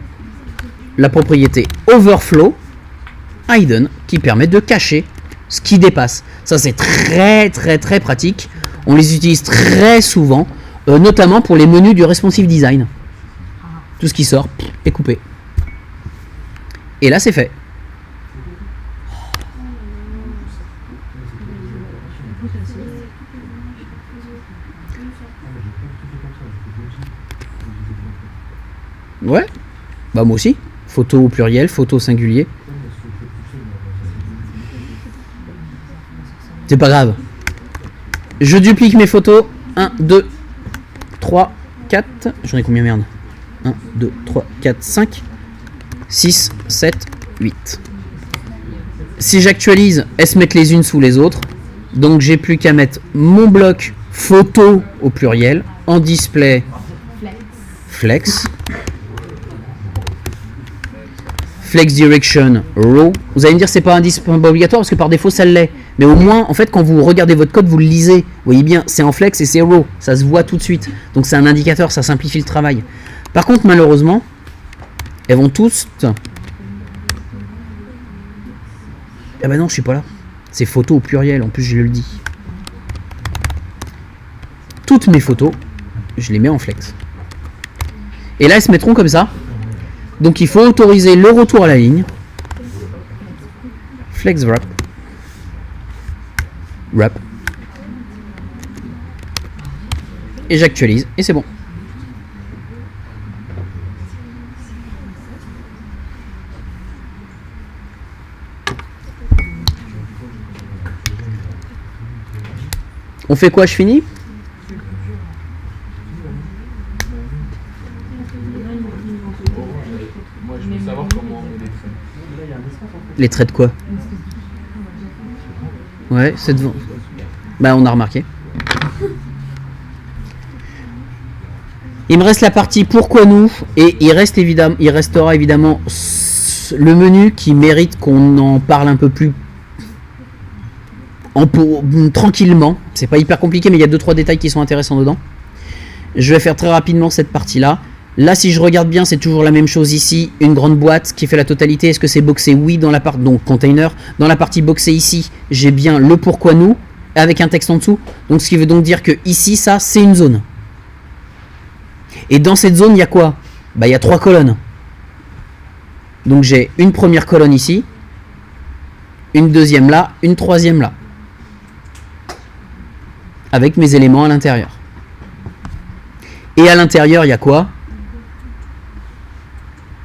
S1: la propriété Overflow Hidden qui permet de cacher ce qui dépasse. Ça, c'est très très très pratique. On les utilise très souvent, notamment pour les menus du responsive design. Tout ce qui sort est coupé. Et là, c'est fait. Ouais, bah moi aussi. Photo au pluriel, photo au singulier. C'est pas grave. Je duplique mes photos. 1, 2, 3, 4. J'en ai combien, merde? 1, 2, 3, 4, 5, 6, 7, 8. Si j'actualise, elles se mettent les unes sous les autres. Donc j'ai plus qu'à mettre mon bloc photo au pluriel en display flex. Flex direction row. Vous allez me dire c'est pas obligatoire parce que par défaut ça l'est. Mais au moins en fait quand vous regardez votre code vous le lisez. Vous voyez bien c'est en flex et c'est row. Ça se voit tout de suite. Donc c'est un indicateur, ça simplifie le travail. Par contre malheureusement elles vont tous... Ah bah non je suis pas là. C'est photo au pluriel en plus je le dis. Toutes mes photos je les mets en flex. Et là elles se mettront comme ça. Donc il faut autoriser le retour à la ligne. Flex wrap. Wrap. Et j'actualise. Et c'est bon. On fait quoi? Je finis? Les traits de quoi? Ouais, c'est devant. Bah, on a remarqué. Il me reste la partie pourquoi nous, et il restera évidemment le menu qui mérite qu'on en parle un peu plus tranquillement. C'est pas hyper compliqué, mais il y a 2-3 détails qui sont intéressants dedans. Je vais faire très rapidement cette partie-là. Là, si je regarde bien, c'est toujours la même chose ici. Une grande boîte qui fait la totalité. Est-ce que c'est boxé? Oui, dans la partie donc container. Dans la partie boxée ici, j'ai bien le pourquoi nous avec un texte en dessous. Donc, ce qui veut donc dire que ici, ça, c'est une zone. Et dans cette zone, il y a quoi? Bah, il y a 3 colonnes. Donc, j'ai une première colonne ici, une deuxième là, une troisième là, avec mes éléments à l'intérieur. Et à l'intérieur, il y a quoi?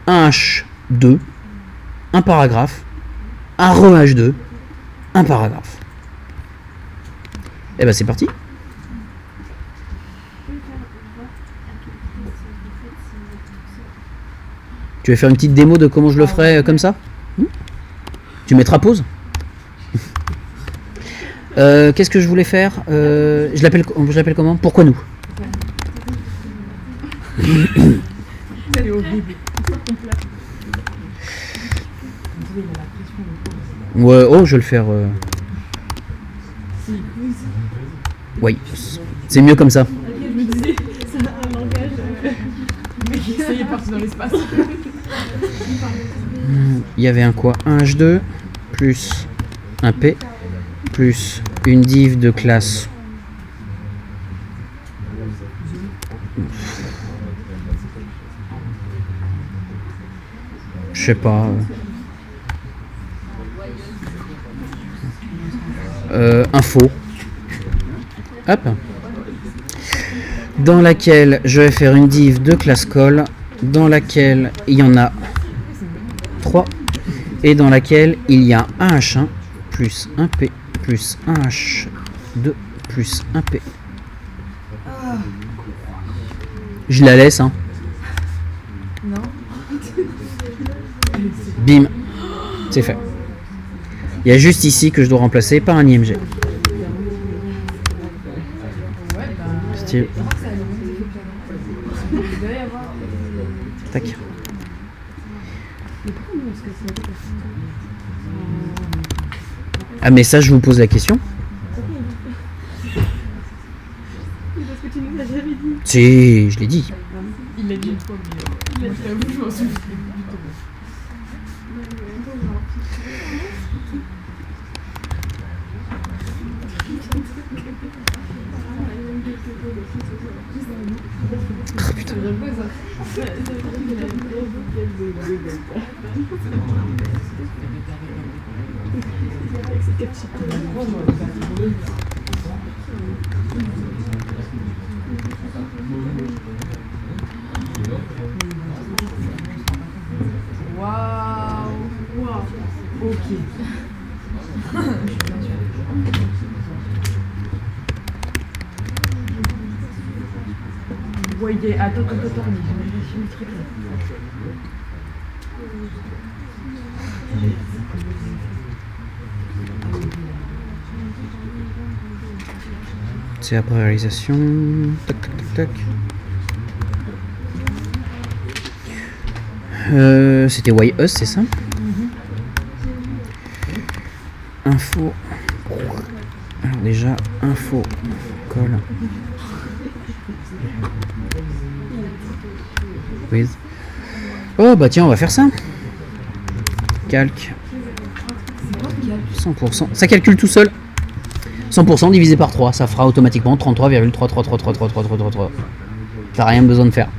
S1: Un H2, un paragraphe, un re-H2, un paragraphe. Et ben c'est parti. Tu veux faire une petite démo de comment je le ferai comme ça? Tu mettras pause. Qu'est-ce que je voulais faire? Je l'appelle comment? Pourquoi nous?
S2: C'est horrible.
S1: Ouais, oh, je vais le faire. Oui, c'est mieux comme ça.
S2: Ok, je me disais, c'est un langage. Mais qui est parti dans l'espace.
S1: Il y avait un quoi? Un H2 plus un P plus une div de classe. Je sais pas. Info. Hop. Dans laquelle je vais faire une div de classe call, dans laquelle il y en a 3, et dans laquelle il y a un H1 plus un P plus un H2 plus un P. Je la laisse, hein.
S2: Non.
S1: Bim. C'est fait. Il y a juste ici que je dois remplacer par un IMG. Style. Tac. Ah mais ça je vous pose la question.
S2: Parce que tu nous as jamais dit.
S1: Si, je l'ai dit.
S2: Il l'a dit une fois, mais il a dit à vous, je m'en souviens.
S1: Ah putain.
S2: Waouh. Ok. Ouais, il est... Attends, mais j'ai mis le truc là.
S1: C'est après réalisation. Tac tac tac tac. C'était YUS, c'est ça? Info. Alors déjà, info. Colle. Quiz. Oh bah tiens, on va faire ça. Calque. 100%. Ça calcule tout seul. 100% divisé par 3, ça fera automatiquement 33,333333333. T'as rien besoin de faire.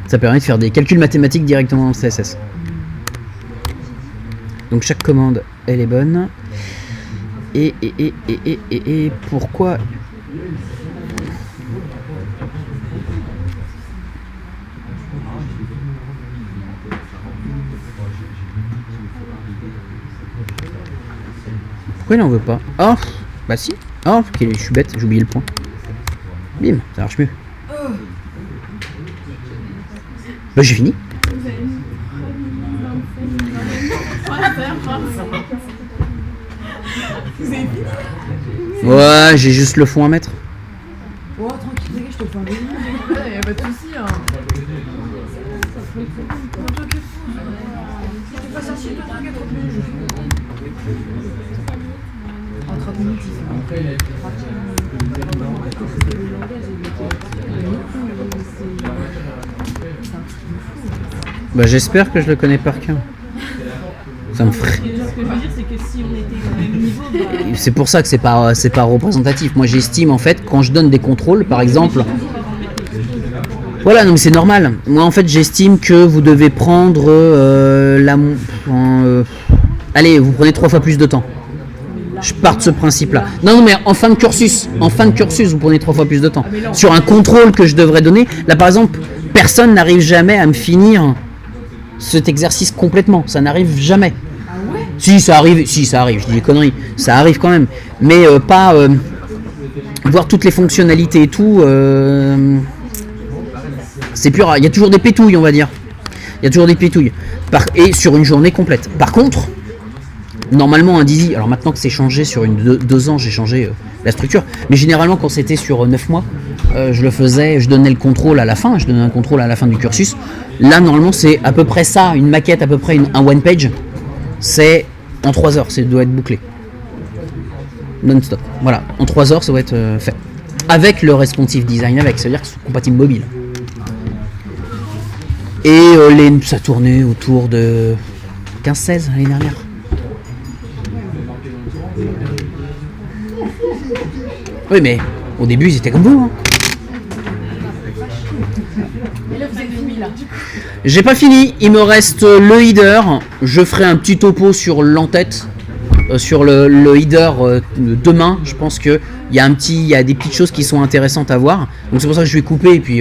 S1: Ça permet de faire des calculs mathématiques directement dans le CSS. Donc chaque commande, elle est bonne. Et pourquoi... Pourquoi il n'en veut pas? Oh, bah si. Oh, ok, je suis bête, j'ai oublié le point. Bim, ça marche mieux. Bah j'ai fini. Ouais, j'ai juste le fond à mettre.
S2: Oh, tranquille, les gars, je te fais un délit. Y'a pas de soucis, hein. Tu passes un site de 30 minutes. En 30 minutes,
S1: Bah j'espère que je le connais par cœur. Ça me ferait...
S2: Ce que je veux dire, c'est que si on était au même niveau, bah...
S1: C'est pour ça que c'est pas représentatif. Moi j'estime en fait quand je donne des contrôles par exemple. Voilà, non mais c'est normal. Moi en fait j'estime que vous devez prendre allez, vous prenez 3 fois plus de temps. Je pars de ce principe-là. Non, mais en fin de cursus, vous prenez 3 fois plus de temps. Sur un contrôle que je devrais donner, là par exemple, personne n'arrive jamais à me finir cet exercice complètement. Ça n'arrive jamais.
S2: Ah ouais?
S1: Si, ça arrive, je dis des conneries. Ça arrive quand même. Mais pas voir toutes les fonctionnalités et tout. C'est plus rare. Il y a toujours des pétouilles, on va dire. Il y a toujours des pétouilles. Et sur une journée complète. Par contre, normalement un Dizzy, alors maintenant que c'est changé sur 2 ans, j'ai changé la structure, mais généralement quand c'était sur 9 mois, je donnais le contrôle à la fin, je donnais un contrôle à la fin du cursus. Là normalement c'est à peu près ça, une maquette, à peu près un one page, c'est en 3 heures, ça doit être bouclé. Non-stop, voilà, en 3 heures ça doit être fait. Avec le responsive design avec, ça veut dire que c'est compatible mobile. Et ça tournait autour de 15-16 l'année dernière. Oui, mais au début, ils étaient comme vous. Hein.
S2: Et là, vous avez fini, là.
S1: J'ai pas fini. Il me reste le header. Je ferai un petit topo sur l'entête. Sur le header demain. Je pense qu'il y a des petites choses qui sont intéressantes à voir. Donc c'est pour ça que je vais couper et puis